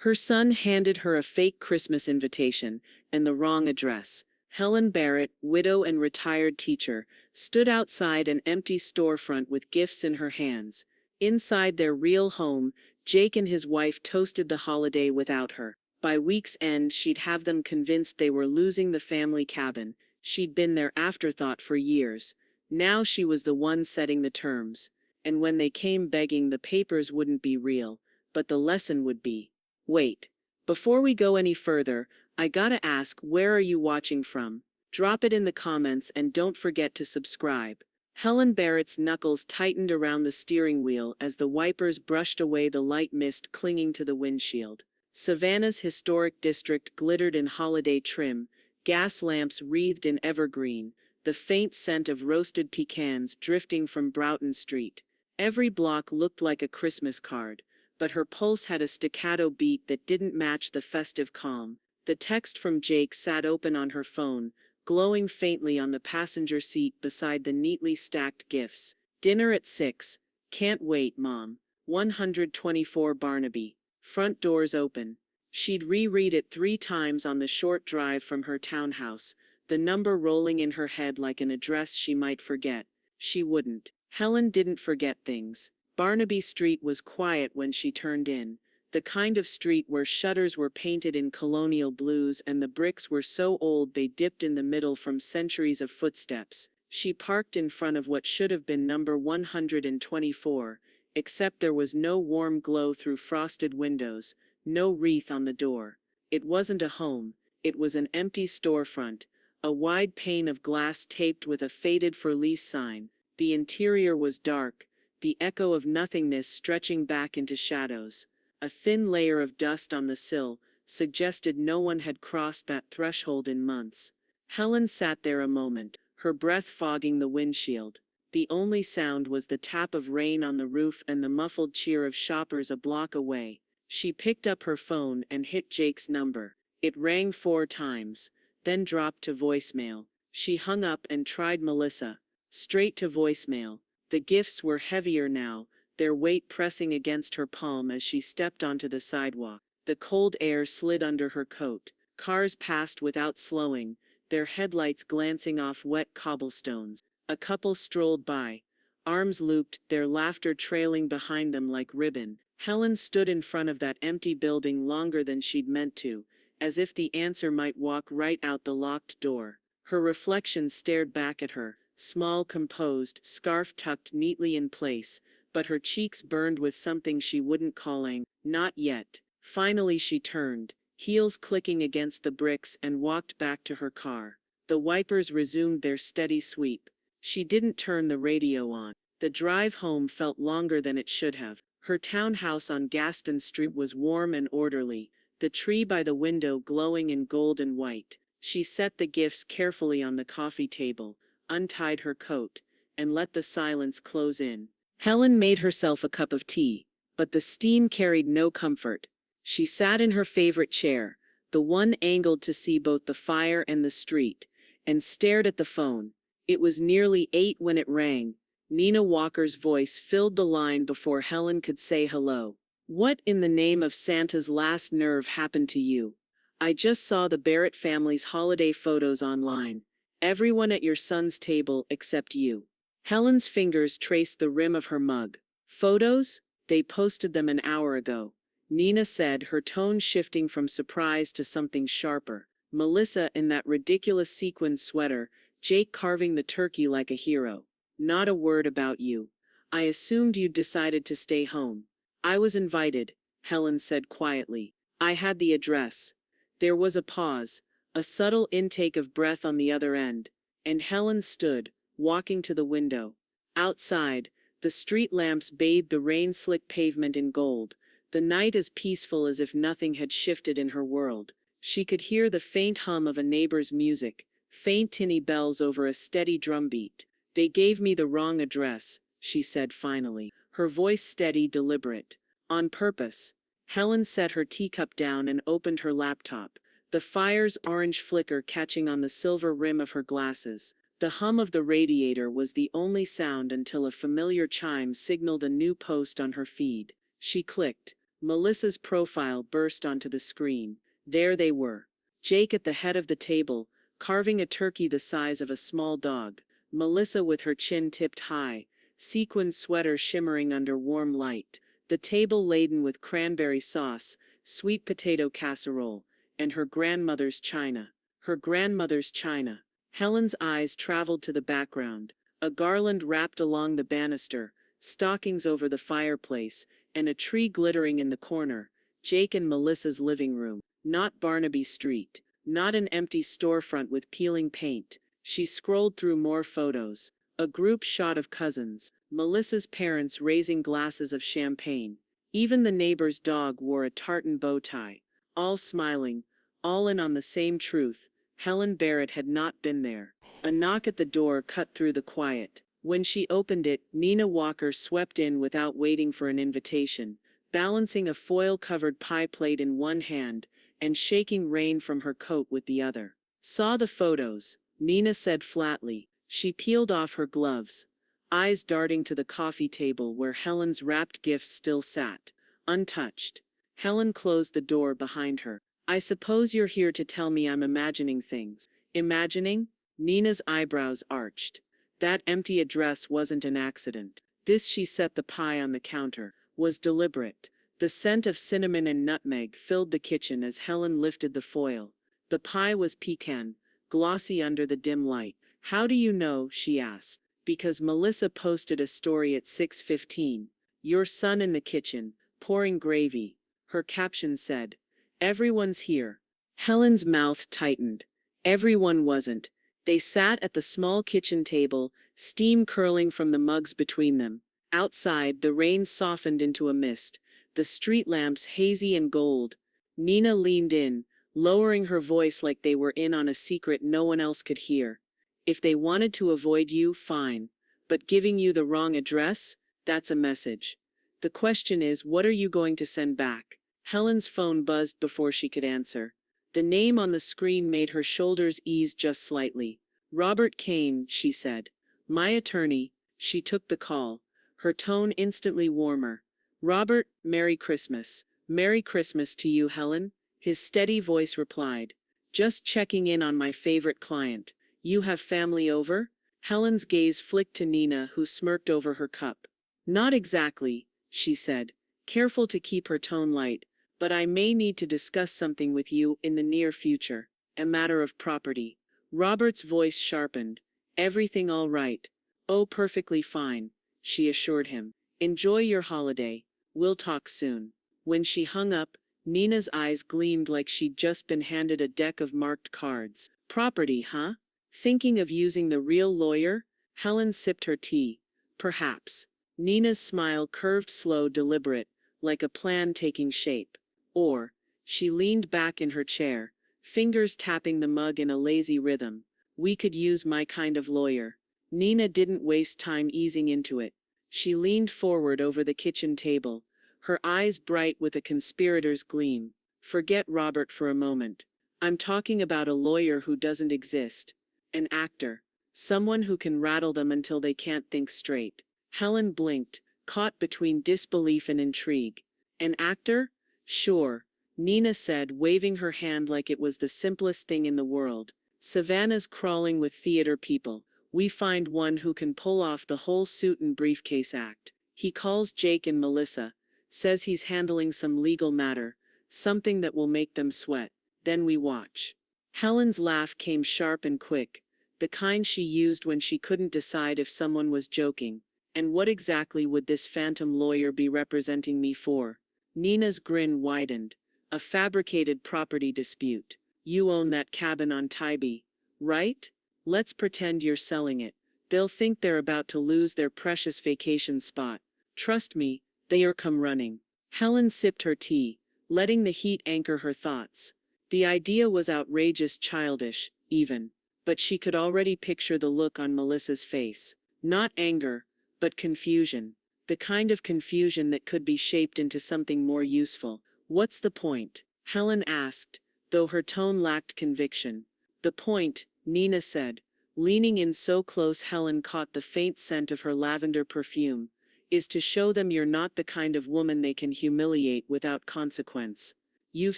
Her son handed her a fake Christmas invitation and the wrong address. Helen Barrett, widow and retired teacher, stood outside an empty storefront with gifts in her hands. Inside their real home, Jake and his wife toasted the holiday without her. By week's end, she'd have them convinced they were losing the family cabin. She'd been their afterthought for years. Now she was the one setting the terms. And when they came begging, the papers wouldn't be real, but the lesson would be. Wait. Before we go any further, I gotta ask, where are you watching from? Drop it in the comments and don't forget to subscribe. Helen Barrett's knuckles tightened around the steering wheel as the wipers brushed away the light mist clinging to the windshield. Savannah's historic district glittered in holiday trim, gas lamps wreathed in evergreen, the faint scent of roasted pecans drifting from Broughton Street. Every block looked like a Christmas card, but her pulse had a staccato beat that didn't match the festive calm. The text from Jake sat open on her phone, glowing faintly on the passenger seat beside the neatly stacked gifts. Dinner at 6. Can't wait, Mom. 124 Barnaby. Front doors open. She'd reread it 3 times on the short drive from her townhouse, the number rolling in her head like an address she might forget. She wouldn't. Helen didn't forget things. Barnaby Street was quiet when she turned in, the kind of street where shutters were painted in colonial blues and the bricks were so old they dipped in the middle from centuries of footsteps. She parked in front of what should have been number 124, except there was no warm glow through frosted windows, no wreath on the door. It wasn't a home, it was an empty storefront, a wide pane of glass taped with a faded for lease sign. The interior was dark, the echo of nothingness stretching back into shadows. A thin layer of dust on the sill suggested no one had crossed that threshold in months. Helen sat there a moment, her breath fogging the windshield. The only sound was the tap of rain on the roof and the muffled cheer of shoppers a block away. She picked up her phone and hit Jake's number. It rang 4 times, then dropped to voicemail. She hung up and tried Melissa. Straight to voicemail. The gifts were heavier now, their weight pressing against her palm as she stepped onto the sidewalk. The cold air slid under her coat. Cars passed without slowing, their headlights glancing off wet cobblestones. A couple strolled by, arms looped, their laughter trailing behind them like ribbon. Helen stood in front of that empty building longer than she'd meant to, as if the answer might walk right out the locked door. Her reflection stared back at her, small, composed, scarf tucked neatly in place, but her cheeks burned with something she wouldn't call anger. Not yet. Finally she turned, heels clicking against the bricks, and walked back to her car. The wipers resumed their steady sweep. She didn't turn the radio on. The drive home felt longer than it should have. Her townhouse on Gaston Street was warm and orderly, the tree by the window glowing in gold and white. She set the gifts carefully on the coffee table, untied her coat, and let the silence close in. Helen made herself a cup of tea, but the steam carried no comfort. She sat in her favorite chair, the one angled to see both the fire and the street, and stared at the phone. It was nearly 8 when it rang. Nina Walker's voice filled the line before Helen could say hello. What in the name of Santa's last nerve happened to you? I just saw the Barrett family's holiday photos online. Everyone at your son's table except you. Helen's fingers traced the rim of her mug. Photos? They posted them an hour ago. Nina said, her tone shifting from surprise to something sharper. Melissa in that ridiculous sequin sweater, Jake carving the turkey like a hero. Not a word about you. I assumed you'd decided to stay home. I was invited, Helen said quietly. I had the address. There was a pause, a subtle intake of breath on the other end, and Helen stood, walking to the window. Outside, the street lamps bathed the rain-slicked pavement in gold, the night as peaceful as if nothing had shifted in her world. She could hear the faint hum of a neighbor's music, faint tinny bells over a steady drumbeat. They gave me the wrong address, she said finally, her voice steady, deliberate. On purpose. Helen set her teacup down and opened her laptop, the fire's orange flicker catching on the silver rim of her glasses. The hum of the radiator was the only sound until a familiar chime signaled a new post on her feed. She clicked. Melissa's profile burst onto the screen. There they were. Jake at the head of the table, carving a turkey the size of a small dog. Melissa with her chin tipped high, sequined sweater shimmering under warm light. The table laden with cranberry sauce, sweet potato casserole, and her grandmother's china. Her grandmother's china. Helen's eyes traveled to the background. A garland wrapped along the banister, stockings over the fireplace, and a tree glittering in the corner. Jake and Melissa's living room. Not Barnaby Street. Not an empty storefront with peeling paint. She scrolled through more photos. A group shot of cousins. Melissa's parents raising glasses of champagne. Even the neighbor's dog wore a tartan bow tie. All smiling, all in on the same truth. Helen Barrett had not been there. A knock at the door cut through the quiet. When she opened it, Nina Walker swept in without waiting for an invitation, balancing a foil-covered pie plate in one hand and shaking rain from her coat with the other. "Saw the photos," Nina said flatly. She peeled off her gloves, eyes darting to the coffee table where Helen's wrapped gifts still sat, untouched. Helen closed the door behind her. "I suppose you're here to tell me I'm imagining things." Imagining? Nina's eyebrows arched. That empty address wasn't an accident. This, she set the pie on the counter, was deliberate. The scent of cinnamon and nutmeg filled the kitchen as Helen lifted the foil. The pie was pecan, glossy under the dim light. "How do you know?" she asked. "Because Melissa posted a story at 6:15. Your son in the kitchen, pouring gravy." Her caption said, "Everyone's here." Helen's mouth tightened. Everyone wasn't. They sat at the small kitchen table, steam curling from the mugs between them. Outside, the rain softened into a mist, the street lamps hazy and gold. Nina leaned in, lowering her voice like they were in on a secret no one else could hear. "If they wanted to avoid you, fine. But giving you the wrong address? That's a message. The question is, what are you going to send back?" Helen's phone buzzed before she could answer. The name on the screen made her shoulders ease just slightly. "Robert Kane," she said. "My attorney." She took the call, her tone instantly warmer. "Robert, Merry Christmas." "Merry Christmas to you, Helen," his steady voice replied. "Just checking in on my favorite client. You have family over?" Helen's gaze flicked to Nina, who smirked over her cup. "Not exactly," she said, careful to keep her tone light. "But I may need to discuss something with you in the near future. A matter of property." Robert's voice sharpened. "Everything all right?" "Oh, perfectly fine," she assured him. "Enjoy your holiday. We'll talk soon." When she hung up, Nina's eyes gleamed like she'd just been handed a deck of marked cards. "Property, huh? Thinking of using the real lawyer?" Helen sipped her tea. "Perhaps." Nina's smile curved slow, deliberate, like a plan taking shape. "Or," she leaned back in her chair, fingers tapping the mug in a lazy rhythm, "we could use my kind of lawyer." Nina didn't waste time easing into it. She leaned forward over the kitchen table, her eyes bright with a conspirator's gleam. "Forget Robert for a moment. I'm talking about a lawyer who doesn't exist. An actor. Someone who can rattle them until they can't think straight." Helen blinked, caught between disbelief and intrigue. "An actor? Sure," Nina said, waving her hand like it was the simplest thing in the world. "Savannah's crawling with theater people. We find one who can pull off the whole suit and briefcase act. He calls Jake and Melissa, says he's handling some legal matter, something that will make them sweat. Then we watch." Helen's laugh came sharp and quick, the kind she used when she couldn't decide if someone was joking. "And what exactly would this phantom lawyer be representing me for?" Nina's grin widened. "A fabricated property dispute. You own that cabin on Tybee, right? Let's pretend you're selling it. They'll think they're about to lose their precious vacation spot. Trust me, they'll come running." Helen sipped her tea, letting the heat anchor her thoughts. The idea was outrageous, childish, even. But she could already picture the look on Melissa's face. Not anger, but confusion. The kind of confusion that could be shaped into something more useful. "What's the point?" Helen asked, though her tone lacked conviction. "The point," Nina said, leaning in so close Helen caught the faint scent of her lavender perfume, is to show them you're not the kind of woman they can humiliate without consequence. You've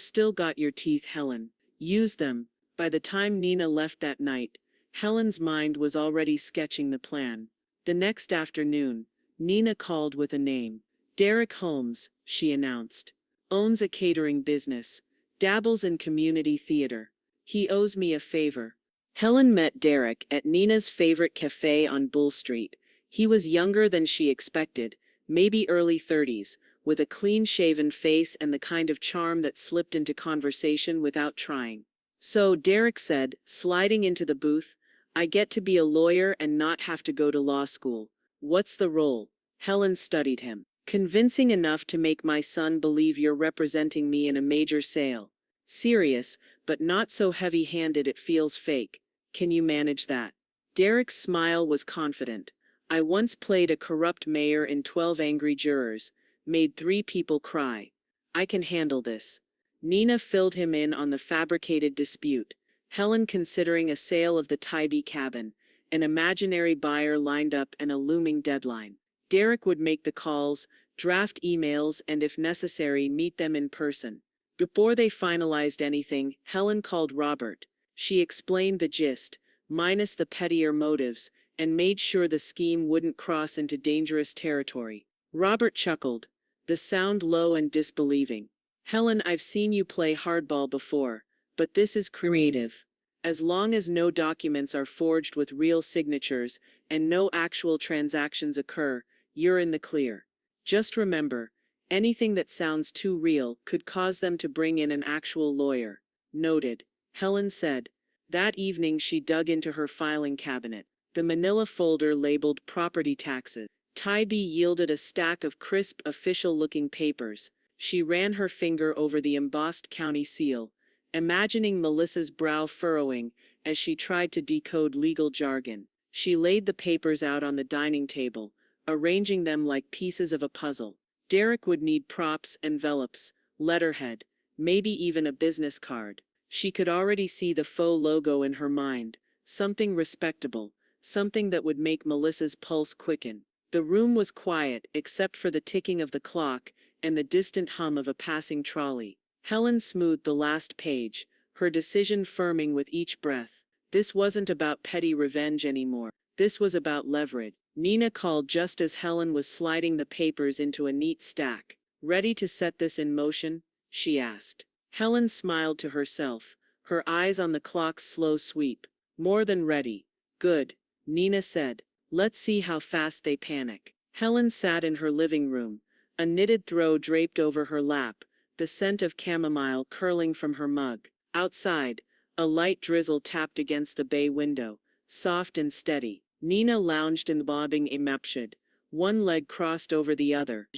still got your teeth, Helen. Use them. By the time Nina left that night, Helen's mind was already sketching the plan. The next afternoon, Nina called with a name. Derek Holmes, she announced. Owns a catering business. Dabbles in community theater. He owes me a favor. Helen met Derek at Nina's favorite cafe on Bull Street. He was younger than she expected, maybe early 30s, with a clean-shaven face and the kind of charm that slipped into conversation without trying. So, Derek said, sliding into the booth, I get to be a lawyer and not have to go to law school. What's the role? Helen studied him. Convincing enough to make my son believe you're representing me in a major sale. Serious, but not so heavy-handed it feels fake. Can you manage that? Derek's smile was confident. I once played a corrupt mayor in 12 Angry Jurors, made 3 people cry. I can handle this. Nina filled him in on the fabricated dispute. Helen considering a sale of the Tybee cabin, an imaginary buyer lined up and a looming deadline. Derek would make the calls, draft emails, and if necessary, meet them in person. Before they finalized anything, Helen called Robert. She explained the gist, minus the pettier motives, and made sure the scheme wouldn't cross into dangerous territory. Robert chuckled, the sound low and disbelieving. Helen, I've seen you play hardball before, but this is creative. As long as no documents are forged with real signatures and no actual transactions occur, you're in the clear. Just remember, anything that sounds too real could cause them to bring in an actual lawyer. Noted, Helen said. That evening she dug into her filing cabinet. The manila folder labeled property taxes. Tybee yielded a stack of crisp, official-looking papers. She ran her finger over the embossed county seal, imagining Melissa's brow furrowing as she tried to decode legal jargon. She laid the papers out on the dining table, arranging them like pieces of a puzzle. Derek would need props, envelopes, letterhead, maybe even a business card. She could already see the faux logo in her mind, something respectable, something that would make Melissa's pulse quicken. The room was quiet except for the ticking of the clock and the distant hum of a passing trolley. Helen smoothed the last page, her decision firming with each breath. This wasn't about petty revenge anymore. This was about leverage. Nina called just as Helen was sliding the papers into a neat stack. Ready to set this in motion? She asked. Helen smiled to herself, her eyes on the clock's slow sweep. More than ready. Good, Nina said. Let's see how fast they panic. Helen sat in her living room, a knitted throw draped over her lap, the scent of chamomile curling from her mug. Outside, a light drizzle tapped against the bay window, soft and steady. Nina lounged in bobbing a mapshid, one leg crossed over the other,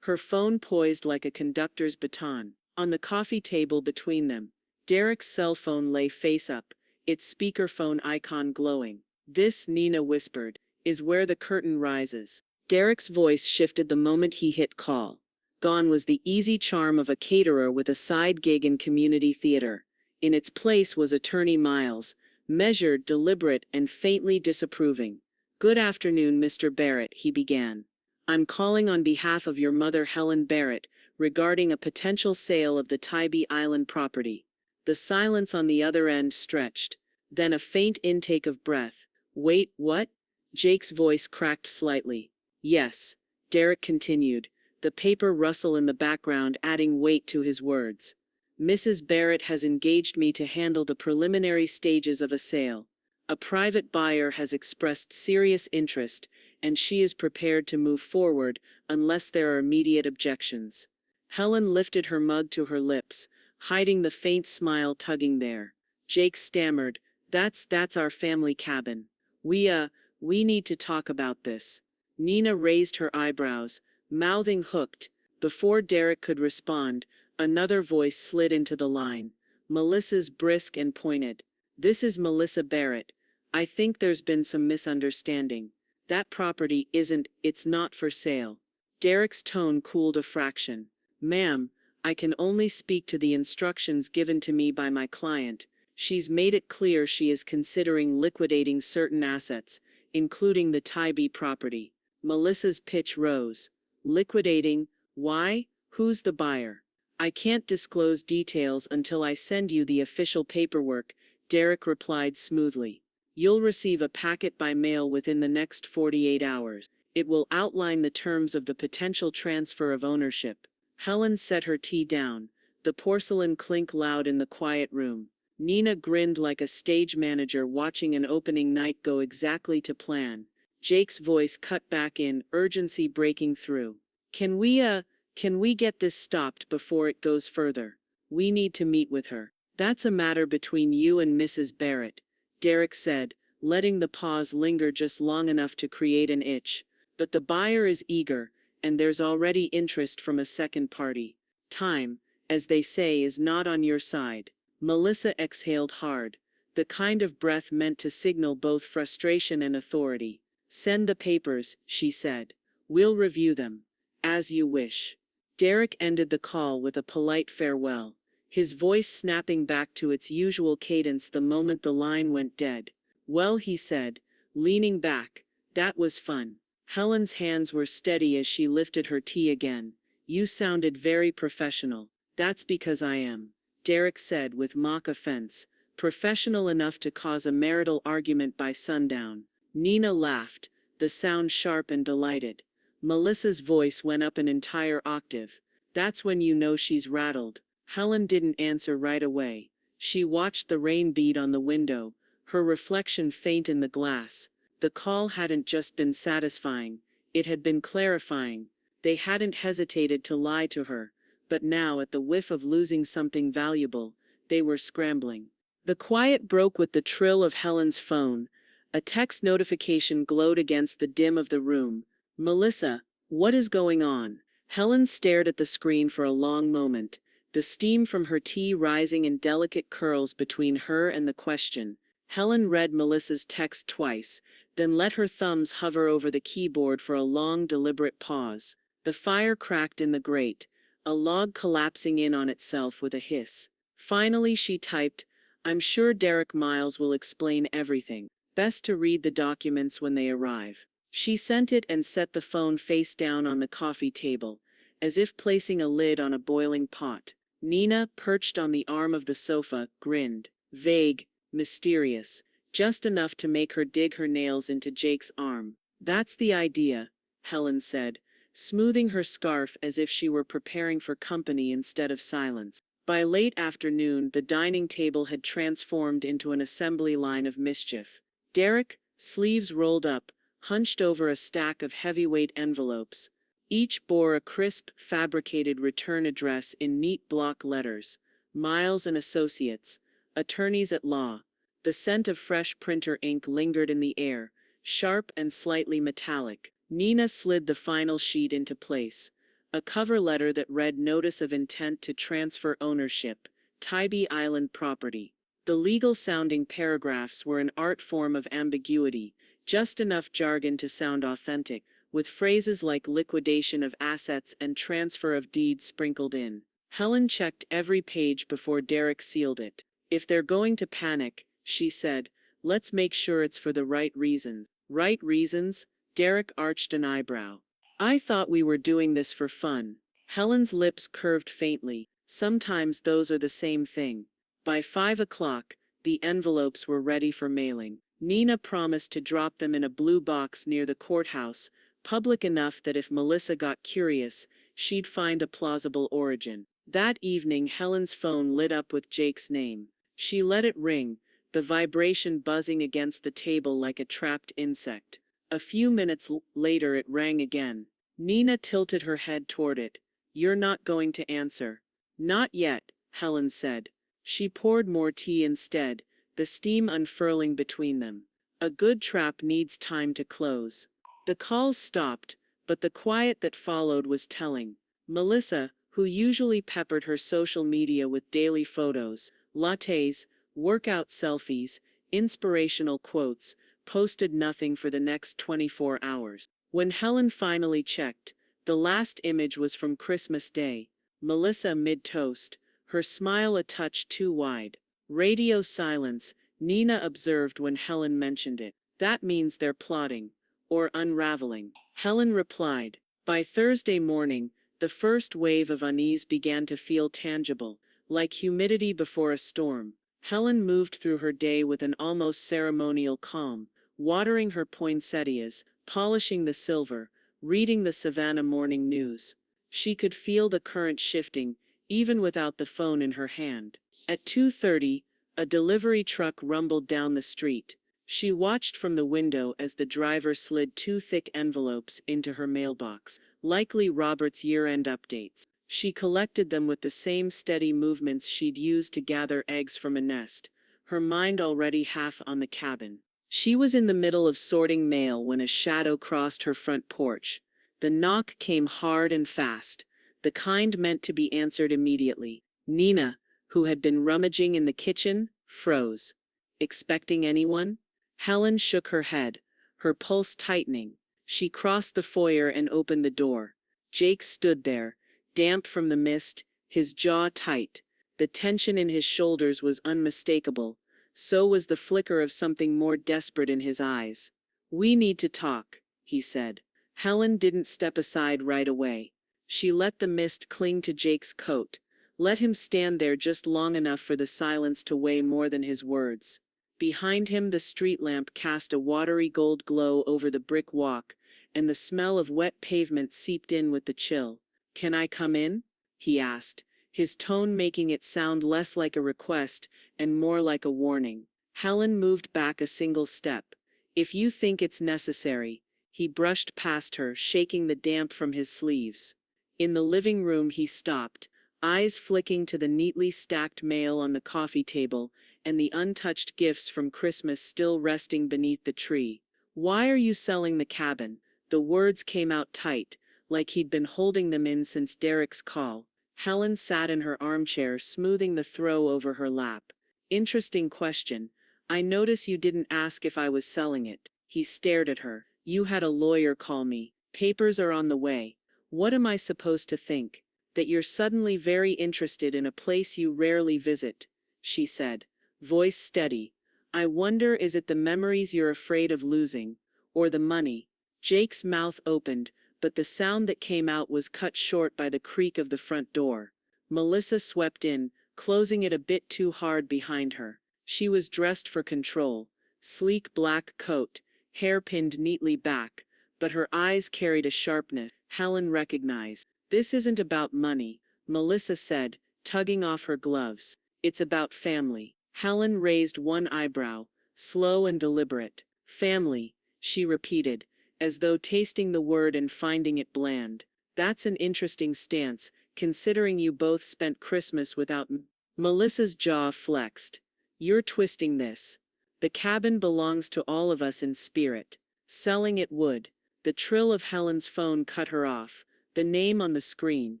her phone poised like a conductor's baton. On the coffee table between them, Derek's cell phone lay face up, its speakerphone icon glowing. This, Nina whispered, is where the curtain rises. Derek's voice shifted the moment he hit call. Gone was the easy charm of a caterer with a side gig in community theater. In its place was Attorney Miles, measured, deliberate, and faintly disapproving. Good afternoon, Mr. Barrett, he began. I'm calling on behalf of your mother, Helen Barrett, regarding a potential sale of the Tybee Island property. The silence on the other end stretched. Then a faint intake of breath. Wait, what? Jake's voice cracked slightly. Yes, Derek continued, the paper rustle in the background adding weight to his words. Mrs. Barrett has engaged me to handle the preliminary stages of a sale. A private buyer has expressed serious interest, and she is prepared to move forward unless there are immediate objections. Helen lifted her mug to her lips, hiding the faint smile tugging there. Jake stammered, That's our family cabin. We need to talk about this. Nina raised her eyebrows, mouthing hooked. Before Derek could respond, another voice slid into the line. Melissa's brisk and pointed. This is Melissa Barrett. I think there's been some misunderstanding. That property it's not for sale. Derek's tone cooled a fraction. Ma'am, I can only speak to the instructions given to me by my client. She's made it clear she is considering liquidating certain assets, including the Tybee property. Melissa's pitch rose. Liquidating, why? Who's the buyer? I can't disclose details until I send you the official paperwork, Derek replied smoothly. You'll receive a packet by mail within the next 48 hours. It will outline the terms of the potential transfer of ownership. Helen set her tea down, the porcelain clink loud in the quiet room. Nina grinned like a stage manager watching an opening night go exactly to plan. Jake's voice cut back in, urgency breaking through. Can we get this stopped before it goes further? We need to meet with her. That's a matter between you and Mrs. Barrett, Derek said, letting the pause linger just long enough to create an itch. But the buyer is eager, and there's already interest from a second party. Time, as they say, is not on your side. Melissa exhaled hard, the kind of breath meant to signal both frustration and authority. Send the papers, she said. We'll review them. As you wish. Derek ended the call with a polite farewell, his voice snapping back to its usual cadence the moment the line went dead. Well, he said, leaning back, that was fun. Helen's hands were steady as she lifted her tea again. You sounded very professional. That's because I am, Derek said with mock offense, professional enough to cause a marital argument by sundown. Nina laughed, the sound sharp and delighted. Melissa's voice went up an entire octave. That's when you know she's rattled. Helen didn't answer right away. She watched the rain bead on the window, her reflection faint in the glass. The call hadn't just been satisfying, it had been clarifying. They hadn't hesitated to lie to her, but now at the whiff of losing something valuable, they were scrambling. The quiet broke with the trill of Helen's phone. A text notification glowed against the dim of the room. Melissa, what is going on? Helen stared at the screen for a long moment, the steam from her tea rising in delicate curls between her and the question. Helen read Melissa's text twice, then let her thumbs hover over the keyboard for a long, deliberate pause. The fire cracked in the grate, a log collapsing in on itself with a hiss. Finally she typed, I'm sure Derek Miles will explain everything. Best to read the documents when they arrive. She sent it and set the phone face down on the coffee table, as if placing a lid on a boiling pot. Nina, perched on the arm of the sofa, grinned. Vague, mysterious, just enough to make her dig her nails into Jake's arm. That's the idea, Helen said, smoothing her scarf as if she were preparing for company instead of silence. By late afternoon, the dining table had transformed into an assembly line of mischief. Derek, sleeves rolled up, hunched over a stack of heavyweight envelopes. Each bore a crisp, fabricated return address in neat block letters. Miles and Associates, attorneys at law. The scent of fresh printer ink lingered in the air, sharp and slightly metallic. Nina slid the final sheet into place. A cover letter that read Notice of Intent to Transfer Ownership, Tybee Island Property. The legal-sounding paragraphs were an art form of ambiguity, just enough jargon to sound authentic, with phrases like liquidation of assets and transfer of deeds sprinkled in. Helen checked every page before Derek sealed it. If they're going to panic, she said, let's make sure it's for the right reasons. Right reasons? Derek arched an eyebrow. I thought we were doing this for fun. Helen's lips curved faintly. Sometimes those are the same thing. By 5 o'clock, the envelopes were ready for mailing. Nina promised to drop them in a blue box near the courthouse, public enough that if Melissa got curious, she'd find a plausible origin. That evening, Helen's phone lit up with Jake's name. She let it ring, the vibration buzzing against the table like a trapped insect. A few minutes later it rang again. Nina tilted her head toward it. You're not going to answer. Not yet, Helen said. She poured more tea instead, the steam unfurling between them. A good trap needs time to close. The calls stopped, but the quiet that followed was telling. Melissa, who usually peppered her social media with daily photos, lattes, workout selfies, inspirational quotes, posted nothing for the next 24 hours. When Helen finally checked, the last image was from Christmas Day. Melissa mid-toast, her smile a touch too wide. Radio silence, Nina observed when Helen mentioned it. That means they're plotting. Or unraveling. Helen replied. By Thursday morning, the first wave of unease began to feel tangible, like humidity before a storm. Helen moved through her day with an almost ceremonial calm, watering her poinsettias, polishing the silver, reading the Savannah morning news. She could feel the current shifting, even without the phone in her hand. At 2:30, a delivery truck rumbled down the street. She watched from the window as the driver slid two thick envelopes into her mailbox, likely Robert's year-end updates. She collected them with the same steady movements she'd used to gather eggs from a nest, her mind already half on the cabin. She was in the middle of sorting mail when a shadow crossed her front porch. The knock came hard and fast, the kind meant to be answered immediately. Nina, who had been rummaging in the kitchen, froze. Expecting anyone? Helen shook her head, her pulse tightening. She crossed the foyer and opened the door. Jake stood there, damp from the mist, his jaw tight. The tension in his shoulders was unmistakable. So was the flicker of something more desperate in his eyes. "We need to talk," he said. Helen didn't step aside right away. She let the mist cling to Jake's coat, let him stand there just long enough for the silence to weigh more than his words. Behind him, the street lamp cast a watery gold glow over the brick walk, and the smell of wet pavement seeped in with the chill. "Can I come in?" he asked, his tone making it sound less like a request and more like a warning. Helen moved back a single step. "If you think it's necessary." He brushed past her, shaking the damp from his sleeves. In the living room he stopped, eyes flicking to the neatly stacked mail on the coffee table and the untouched gifts from Christmas still resting beneath the tree. "Why are you selling the cabin?" The words came out tight, like he'd been holding them in since Derek's call. Helen sat in her armchair, smoothing the throw over her lap. "Interesting question. I notice you didn't ask if I was selling it." He stared at her. "You had a lawyer call me. Papers are on the way. What am I supposed to think? That you're suddenly very interested in a place you rarely visit," she said, voice steady. "I wonder, is it the memories you're afraid of losing, or the money?" Jake's mouth opened, but the sound that came out was cut short by the creak of the front door. Melissa swept in, closing it a bit too hard behind her. She was dressed for control, sleek black coat, hair pinned neatly back, but her eyes carried a sharpness Helen recognized. "This isn't about money," Melissa said, tugging off her gloves. "It's about family." Helen raised one eyebrow, slow and deliberate. "Family," she repeated, as though tasting the word and finding it bland. "That's an interesting stance, considering you both spent Christmas without me." Melissa's jaw flexed. "You're twisting this. The cabin belongs to all of us in spirit. Selling it would." The trill of Helen's phone cut her off. The name on the screen,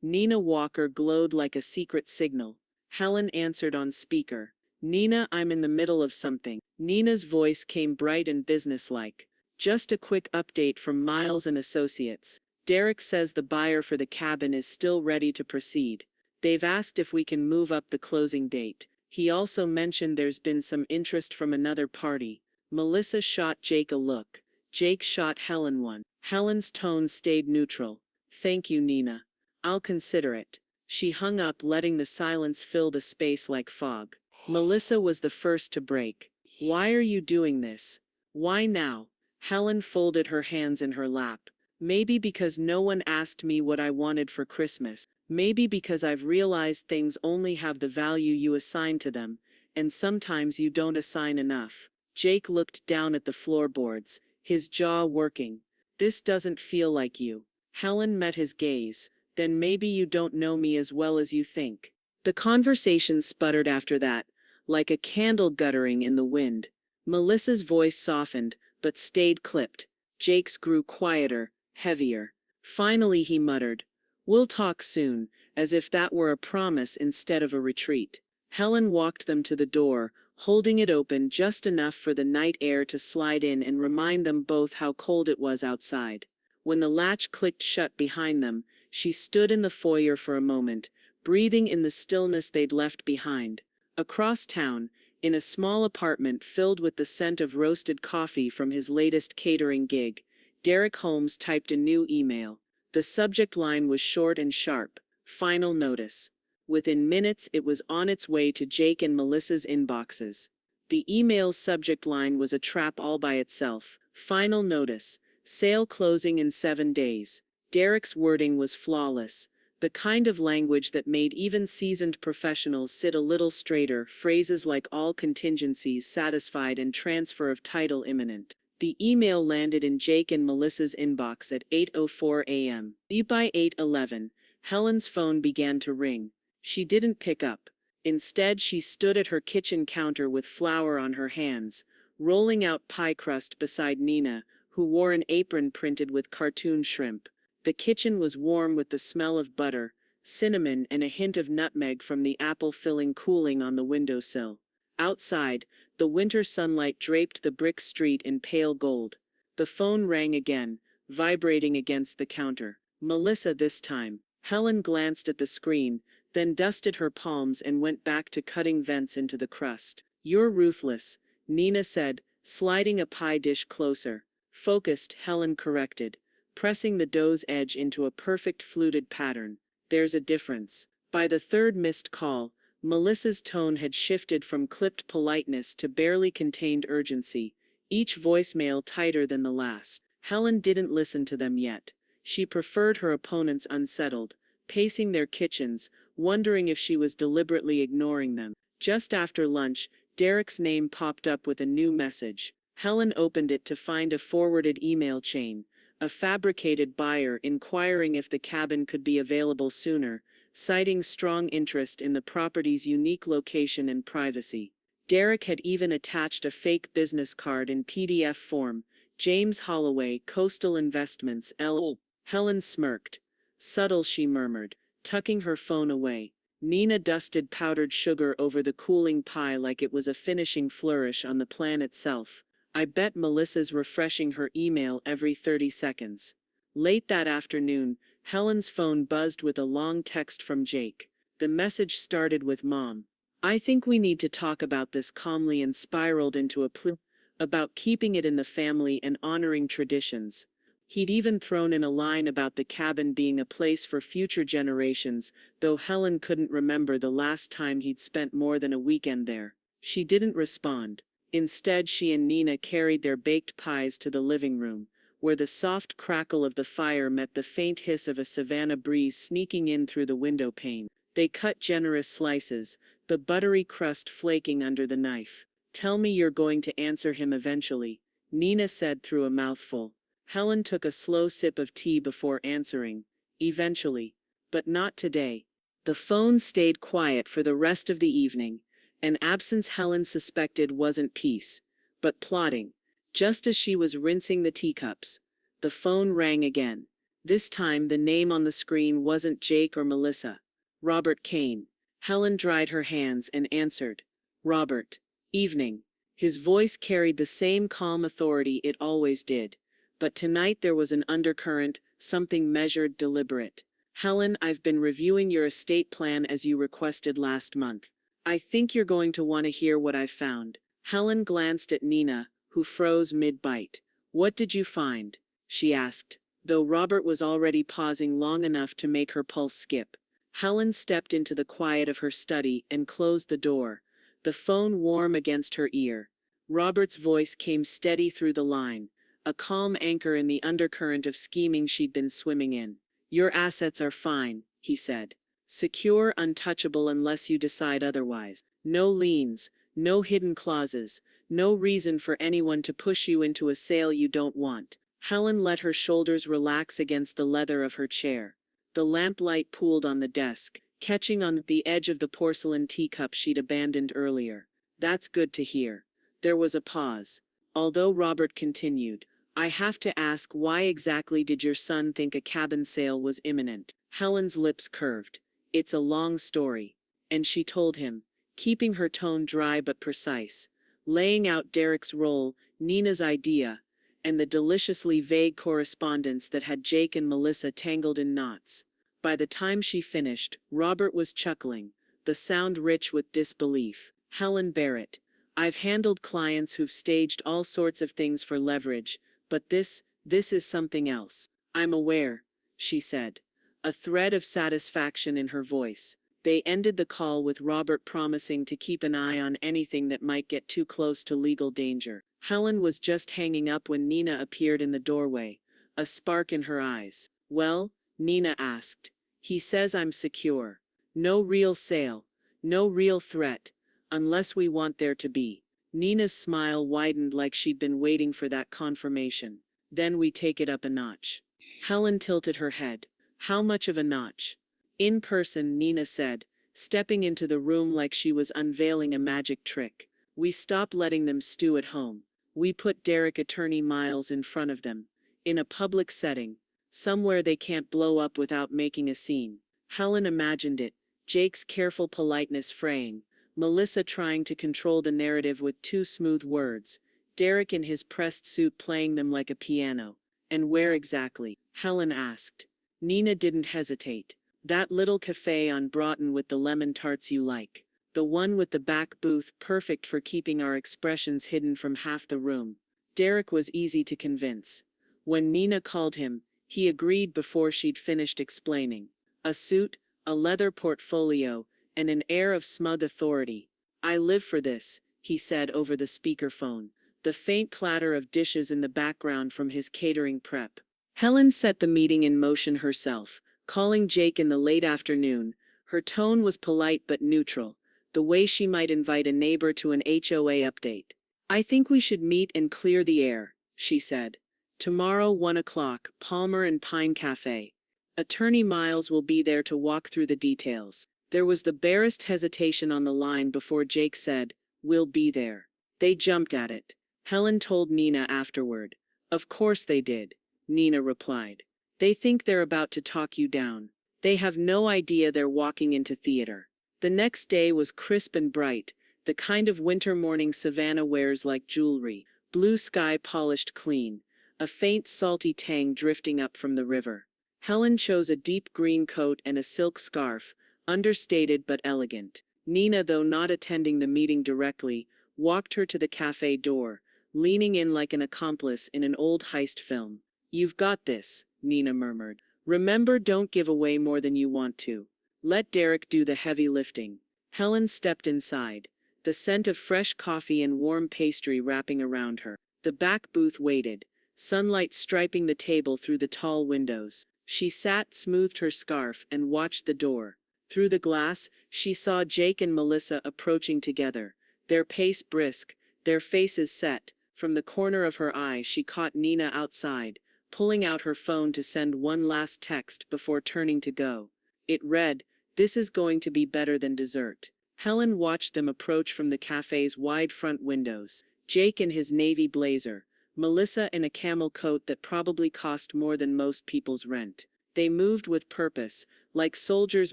Nina Walker, glowed like a secret signal. Helen answered on speaker. "Nina, I'm in the middle of something." Nina's voice came bright and businesslike. "Just a quick update from Miles and Associates. Derek says the buyer for the cabin is still ready to proceed. They've asked if we can move up the closing date. He also mentioned there's been some interest from another party." Melissa shot Jake a look. Jake shot Helen one. Helen's tone stayed neutral. "Thank you, Nina. I'll consider it." She hung up, letting the silence fill the space like fog. Melissa was the first to break. "Why are you doing this? Why now?" Helen folded her hands in her lap. "Maybe because no one asked me what I wanted for Christmas. Maybe because I've realized things only have the value you assign to them, and sometimes you don't assign enough." Jake looked down at the floorboards, his jaw working. "This doesn't feel like you." Helen met his gaze. "Then maybe you don't know me as well as you think." The conversation sputtered after that, like a candle guttering in the wind. Melissa's voice softened, but stayed clipped. Jake's grew quieter, heavier. Finally he muttered, "We'll talk soon," as if that were a promise instead of a retreat. Helen walked them to the door, holding it open just enough for the night air to slide in and remind them both how cold it was outside. When the latch clicked shut behind them, she stood in the foyer for a moment, breathing in the stillness they'd left behind. Across town, in a small apartment filled with the scent of roasted coffee from his latest catering gig, Derek Holmes typed a new email. The subject line was short and sharp. Final notice. Within minutes, it was on its way to Jake and Melissa's inboxes. The email's subject line was a trap all by itself. Final notice. Sale closing in 7 days. Derek's wording was flawless. The kind of language that made even seasoned professionals sit a little straighter, phrases like all contingencies satisfied and transfer of title imminent. The email landed in Jake and Melissa's inbox at 8:04 a.m. By 8:11, Helen's phone began to ring. She didn't pick up. Instead, she stood at her kitchen counter with flour on her hands, rolling out pie crust beside Nina, who wore an apron printed with cartoon shrimp. The kitchen was warm with the smell of butter, cinnamon, and a hint of nutmeg from the apple filling cooling on the windowsill. Outside, the winter sunlight draped the brick street in pale gold. The phone rang again, vibrating against the counter. Melissa this time. Helen glanced at the screen, then dusted her palms and went back to cutting vents into the crust. "You're ruthless," Nina said, sliding a pie dish closer. "Focused," Helen corrected, pressing the dough's edge into a perfect fluted pattern. "There's a difference." By the third missed call, Melissa's tone had shifted from clipped politeness to barely contained urgency, each voicemail tighter than the last. Helen didn't listen to them yet. She preferred her opponents unsettled, pacing their kitchens, wondering if she was deliberately ignoring them. Just after lunch, Derek's name popped up with a new message. Helen opened it to find a forwarded email chain. A fabricated buyer inquiring if the cabin could be available sooner, citing strong interest in the property's unique location and privacy. Derek had even attached a fake business card in PDF form. "James Holloway, Coastal Investments, L." Helen smirked. "Subtle," she murmured, tucking her phone away. Nina dusted powdered sugar over the cooling pie like it was a finishing flourish on the plan itself. "I bet Melissa's refreshing her email every 30 seconds. Late that afternoon, Helen's phone buzzed with a long text from Jake. The message started with "Mom, I think we need to talk about this," calmly, and spiraled into a plea about keeping it in the family and honoring traditions. He'd even thrown in a line about the cabin being a place for future generations, though Helen couldn't remember the last time he'd spent more than a weekend there. She didn't respond. Instead, she and Nina carried their baked pies to the living room, where the soft crackle of the fire met the faint hiss of a savanna breeze sneaking in through the window pane. They cut generous slices, the buttery crust flaking under the knife. "Tell me you're going to answer him eventually," Nina said through a mouthful. Helen took a slow sip of tea before answering. "Eventually. But not today." The phone stayed quiet for the rest of the evening, an absence Helen suspected wasn't peace, but plotting. Just as she was rinsing the teacups, the phone rang again. This time the name on the screen wasn't Jake or Melissa. "Robert Kane." Helen dried her hands and answered. "Robert. Evening." His voice carried the same calm authority it always did. But tonight there was an undercurrent, something measured, deliberate. "Helen, I've been reviewing your estate plan as you requested last month. I think you're going to want to hear what I've found." Helen glanced at Nina, who froze mid-bite. "What did you find?" she asked, though Robert was already pausing long enough to make her pulse skip. Helen stepped into the quiet of her study and closed the door, the phone warm against her ear. Robert's voice came steady through the line, a calm anchor in the undercurrent of scheming she'd been swimming in. "Your assets are fine," he said. "Secure, untouchable unless you decide otherwise. No liens, no hidden clauses, no reason for anyone to push you into a sale you don't want." Helen let her shoulders relax against the leather of her chair. The lamplight pooled on the desk, catching on the edge of the porcelain teacup she'd abandoned earlier. "That's good to hear." There was a pause. Although Robert continued, "I have to ask, why exactly did your son think a cabin sale was imminent?" Helen's lips curved. "It's a long story." And she told him, keeping her tone dry but precise, laying out Derek's role, Nina's idea, and the deliciously vague correspondence that had Jake and Melissa tangled in knots. By the time she finished, Robert was chuckling, the sound rich with disbelief. "Helen Barrett, I've handled clients who've staged all sorts of things for leverage, but this This is something else. I'm aware, she said, a thread of satisfaction in her voice. They ended the call with Robert promising to keep an eye on anything that might get too close to legal danger. Helen was just hanging up when Nina appeared in the doorway, a spark in her eyes. Well, Nina asked. He says I'm secure. No real sale. No real threat. Unless we want there to be. Nina's smile widened like she'd been waiting for that confirmation. Then we take it up a notch. Helen tilted her head. How much of a notch? In person, Nina said, stepping into the room like she was unveiling a magic trick. We stop letting them stew at home. We put Derek Attorney Miles in front of them. In a public setting. Somewhere they can't blow up without making a scene. Helen imagined it. Jake's careful politeness fraying. Melissa trying to control the narrative with two smooth words. Derek in his pressed suit playing them like a piano. And where exactly? Helen asked. Nina didn't hesitate. That little cafe on Broughton with the lemon tarts you like. The one with the back booth, perfect for keeping our expressions hidden from half the room. Derek was easy to convince. When Nina called him, he agreed before she'd finished explaining. A suit, a leather portfolio, and an air of smug authority. I live for this, he said over the speakerphone, the faint clatter of dishes in the background from his catering prep. Helen set the meeting in motion herself, calling Jake in the late afternoon. Her tone was polite but neutral, the way she might invite a neighbor to an HOA update. I think we should meet and clear the air, she said. Tomorrow, 1 o'clock, Palmer and Pine Cafe. Attorney Miles will be there to walk through the details. There was the barest hesitation on the line before Jake said, "We'll be there." They jumped at it. Helen told Nina afterward. Of course they did, Nina replied. They think they're about to talk you down. They have no idea they're walking into theater. The next day was crisp and bright, the kind of winter morning Savannah wears like jewelry, blue sky polished clean, a faint salty tang drifting up from the river. Helen chose a deep green coat and a silk scarf, understated but elegant. Nina, though not attending the meeting directly, walked her to the cafe door, leaning in like an accomplice in an old heist film. You've got this, Nina murmured. Remember, don't give away more than you want to. Let Derek do the heavy lifting. Helen stepped inside, the scent of fresh coffee and warm pastry wrapping around her. The back booth waited, sunlight striping the table through the tall windows. She sat, smoothed her scarf, and watched the door. Through the glass, she saw Jake and Melissa approaching together, their pace brisk, their faces set. From the corner of her eye, she caught Nina outside, pulling out her phone to send one last text before turning to go. It read, "This is going to be better than dessert." Helen watched them approach from the cafe's wide front windows, Jake in his navy blazer, Melissa in a camel coat that probably cost more than most people's rent. They moved with purpose, like soldiers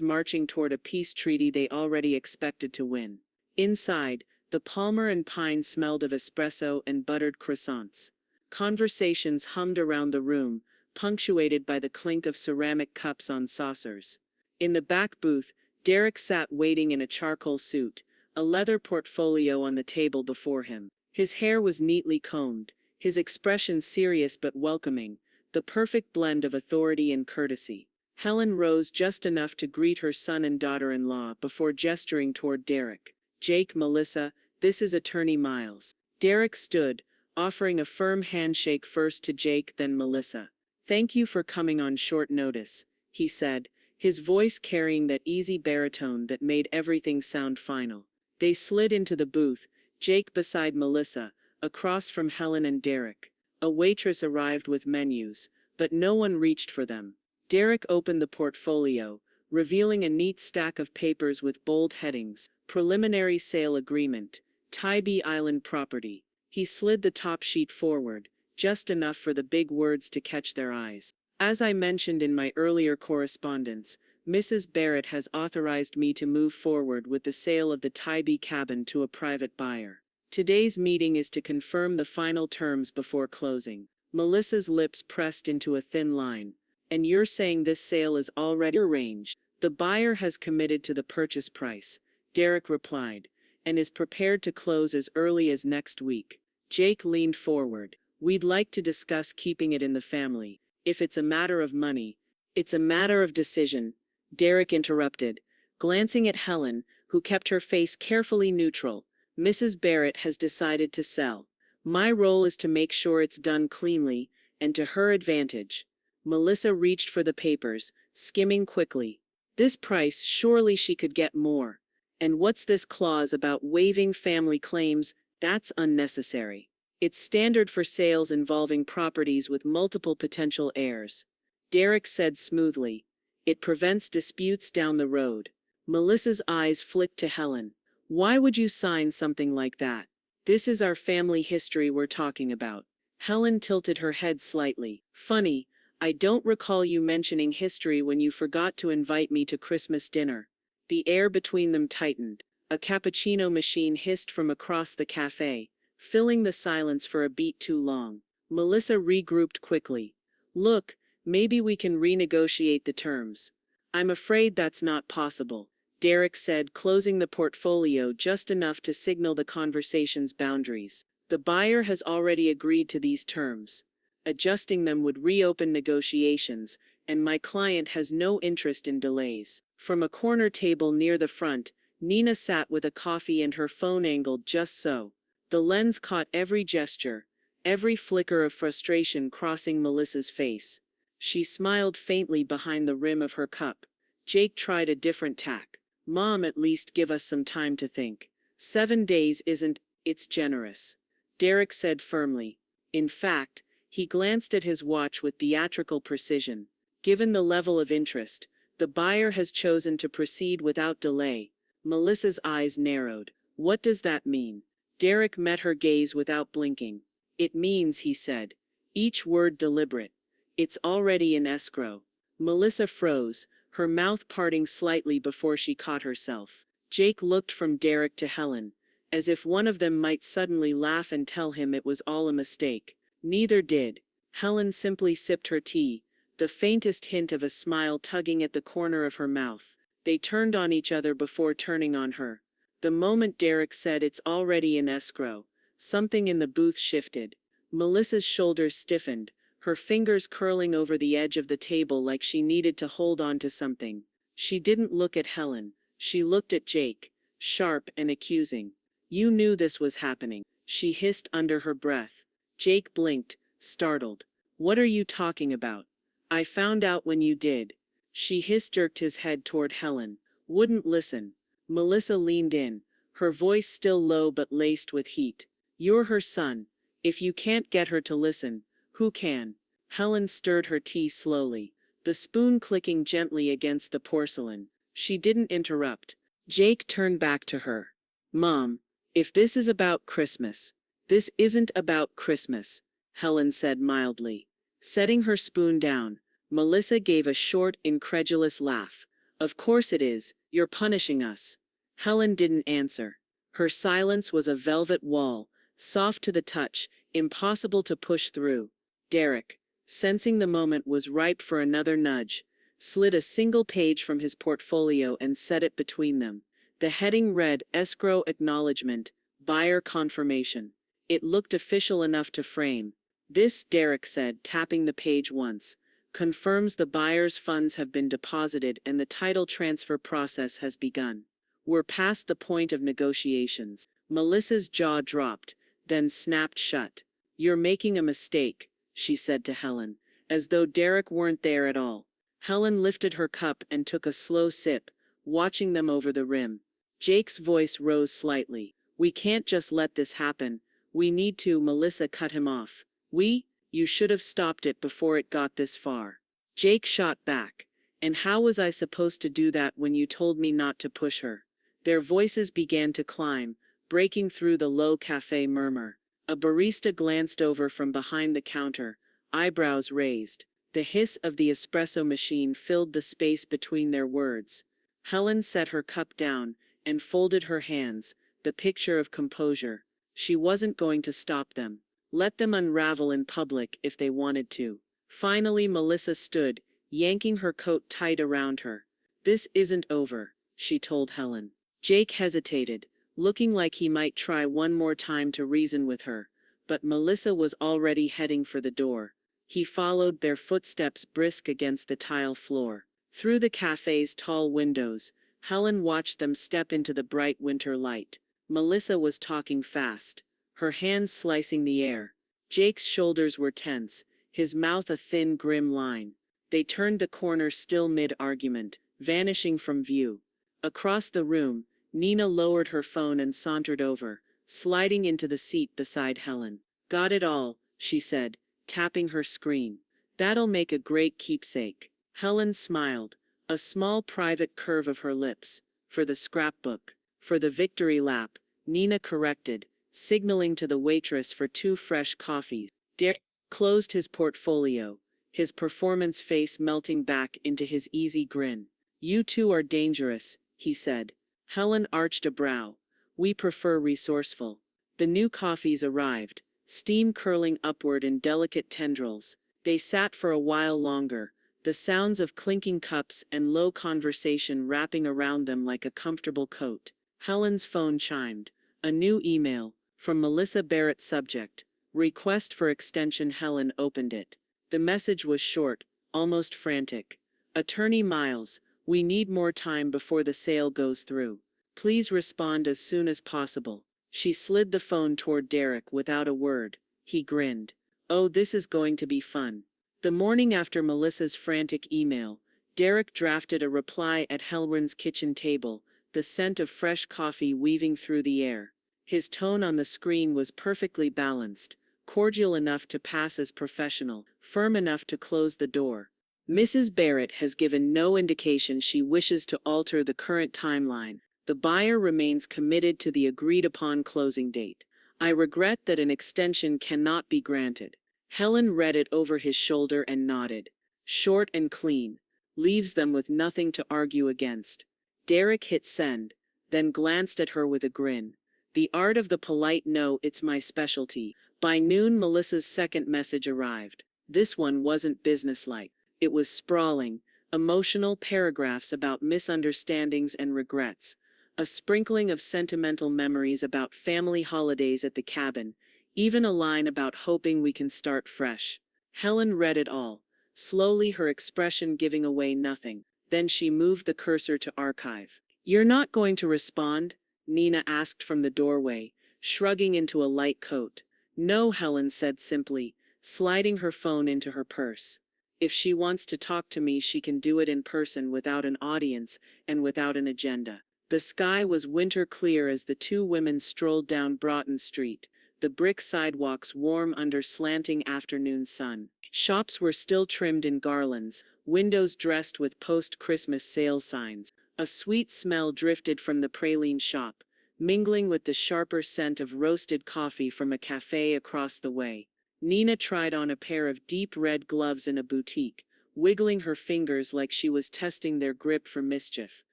marching toward a peace treaty they already expected to win. Inside, the Palmer and Pine smelled of espresso and buttered croissants. Conversations hummed around the room, punctuated by the clink of ceramic cups on saucers. In the back booth, Derek sat waiting in a charcoal suit, a leather portfolio on the table before him. His hair was neatly combed, his expression serious but welcoming, the perfect blend of authority and courtesy. Helen rose just enough to greet her son and daughter-in-law before gesturing toward Derek. Jake, Melissa, this is Attorney Miles. Derek stood, offering a firm handshake first to Jake, then Melissa. Thank you for coming on short notice, he said, his voice carrying that easy baritone that made everything sound final. They slid into the booth, Jake beside Melissa, across from Helen and Derek. A waitress arrived with menus, but no one reached for them. Derek opened the portfolio, revealing a neat stack of papers with bold headings, Preliminary Sale Agreement, Tybee Island Property. He slid the top sheet forward, just enough for the big words to catch their eyes. As I mentioned in my earlier correspondence, Mrs. Barrett has authorized me to move forward with the sale of the Tybee cabin to a private buyer. Today's meeting is to confirm the final terms before closing. Melissa's lips pressed into a thin line. And you're saying this sale is already arranged? The buyer has committed to the purchase price, Derek replied, and is prepared to close as early as next week. Jake leaned forward. We'd like to discuss keeping it in the family. If it's a matter of money, it's a matter of decision, Derek interrupted, glancing at Helen, who kept her face carefully neutral. Mrs. Barrett has decided to sell. My role is to make sure it's done cleanly, and to her advantage. Melissa reached for the papers, skimming quickly. This price, surely she could get more. And what's this clause about waiving family claims? That's unnecessary. It's standard for sales involving properties with multiple potential heirs. Derek said smoothly. It prevents disputes down the road. Melissa's eyes flicked to Helen. Why would you sign something like that? This is our family history we're talking about. Helen tilted her head slightly. Funny, I don't recall you mentioning history when you forgot to invite me to Christmas dinner. The air between them tightened. A cappuccino machine hissed from across the cafe, filling the silence for a beat too long. Melissa regrouped quickly. Look, maybe we can renegotiate the terms. I'm afraid that's not possible, Derek said, closing the portfolio just enough to signal the conversation's boundaries. The buyer has already agreed to these terms. Adjusting them would reopen negotiations, and my client has no interest in delays. From a corner table near the front, Nina sat with a coffee and her phone angled just so. The lens caught every gesture, every flicker of frustration crossing Melissa's face. She smiled faintly behind the rim of her cup. Jake tried a different tack. Mom, at least give us some time to think. 7 days isn't, it's generous, Derek said firmly. In fact, he glanced at his watch with theatrical precision. Given the level of interest, the buyer has chosen to proceed without delay. Melissa's eyes narrowed. What does that mean? Derek met her gaze without blinking. It means, he said, each word deliberate. It's already in escrow. Melissa froze, her mouth parting slightly before she caught herself. Jake looked from Derek to Helen, as if one of them might suddenly laugh and tell him it was all a mistake. Neither did. Helen simply sipped her tea, the faintest hint of a smile tugging at the corner of her mouth. They turned on each other before turning on her. The moment Derek said it's already in escrow, something in the booth shifted. Melissa's shoulders stiffened, her fingers curling over the edge of the table like she needed to hold on to something. She didn't look at Helen. She looked at Jake, sharp and accusing. You knew this was happening, she hissed under her breath. Jake blinked, startled. What are you talking about? I found out when you did. She hissed, jerked his head toward Helen. Wouldn't listen. Melissa leaned in, her voice still low but laced with heat. You're her son. If you can't get her to listen, who can? Helen stirred her tea slowly, the spoon clicking gently against the porcelain. She didn't interrupt. Jake turned back to her. Mom, if this is about Christmas. This isn't about Christmas, Helen said mildly. Setting her spoon down, Melissa gave a short, incredulous laugh. Of course it is, you're punishing us. Helen didn't answer. Her silence was a velvet wall, soft to the touch, impossible to push through. Derek, sensing the moment was ripe for another nudge, slid a single page from his portfolio and set it between them. The heading read, Escrow Acknowledgement, Buyer Confirmation. It looked official enough to frame. This, Derek said, tapping the page once, confirms the buyer's funds have been deposited and the title transfer process has begun. We're past the point of negotiations. Melissa's jaw dropped, then snapped shut. You're making a mistake, she said to Helen, as though Derek weren't there at all. Helen lifted her cup and took a slow sip, watching them over the rim. Jake's voice rose slightly. We can't just let this happen. We need to. Melissa cut him off. You should have stopped it before it got this far. Jake shot back. And how was I supposed to do that when you told me not to push her? Their voices began to climb, breaking through the low cafe murmur. A barista glanced over from behind the counter, eyebrows raised. The hiss of the espresso machine filled the space between their words. Helen set her cup down and folded her hands, the picture of composure. She wasn't going to stop them. Let them unravel in public if they wanted to. Finally, Melissa stood, yanking her coat tight around her. This isn't over, she told Helen. Jake hesitated, looking like he might try one more time to reason with her, but Melissa was already heading for the door. He followed, their footsteps brisk against the tile floor. Through the cafe's tall windows, Helen watched them step into the bright winter light. Melissa was talking fast, her hands slicing the air. Jake's shoulders were tense, his mouth a thin, grim line. They turned the corner still mid-argument, vanishing from view. Across the room, Nina lowered her phone and sauntered over, sliding into the seat beside Helen. "Got it all," she said, tapping her screen. "That'll make a great keepsake." Helen smiled, a small private curve of her lips. "For the scrapbook." "For the victory lap," Nina corrected, signaling to the waitress for 2 fresh coffees. Derek closed his portfolio, his performance face melting back into his easy grin. "You two are dangerous," he said. Helen arched a brow. "We prefer resourceful." The new coffees arrived, steam curling upward in delicate tendrils. They sat for a while longer, the sounds of clinking cups and low conversation wrapping around them like a comfortable coat. Helen's phone chimed. A new email, from Melissa Barrett. Subject: request for extension. Helen opened it. The message was short, almost frantic. "Attorney Miles, we need more time before the sale goes through. Please respond as soon as possible." She slid the phone toward Derek without a word. He grinned. "Oh, this is going to be fun." The morning after Melissa's frantic email, Derek drafted a reply at Helren's kitchen table, the scent of fresh coffee weaving through the air. His tone on the screen was perfectly balanced, cordial enough to pass as professional, firm enough to close the door. "Mrs. Barrett has given no indication she wishes to alter the current timeline. The buyer remains committed to the agreed-upon closing date. I regret that an extension cannot be granted." Helen read it over his shoulder and nodded. Short and clean. Leaves them with nothing to argue against. Derek hit send, then glanced at her with a grin. "The art of the polite no, it's my specialty." By noon, Melissa's second message arrived. This one wasn't businesslike. It was sprawling, emotional paragraphs about misunderstandings and regrets. A sprinkling of sentimental memories about family holidays at the cabin, even a line about hoping we can start fresh. Helen read it all, slowly, her expression giving away nothing. Then she moved the cursor to archive. "You're not going to respond?" Nina asked from the doorway, shrugging into a light coat. "No," Helen said simply, sliding her phone into her purse. "If she wants to talk to me, she can do it in person without an audience and without an agenda." The sky was winter clear as the two women strolled down Broughton Street, the brick sidewalks warm under slanting afternoon sun. Shops were still trimmed in garlands, windows dressed with post-Christmas sale signs. A sweet smell drifted from the praline shop, mingling with the sharper scent of roasted coffee from a cafe across the way. Nina tried on a pair of deep red gloves in a boutique, wiggling her fingers like she was testing their grip for mischief.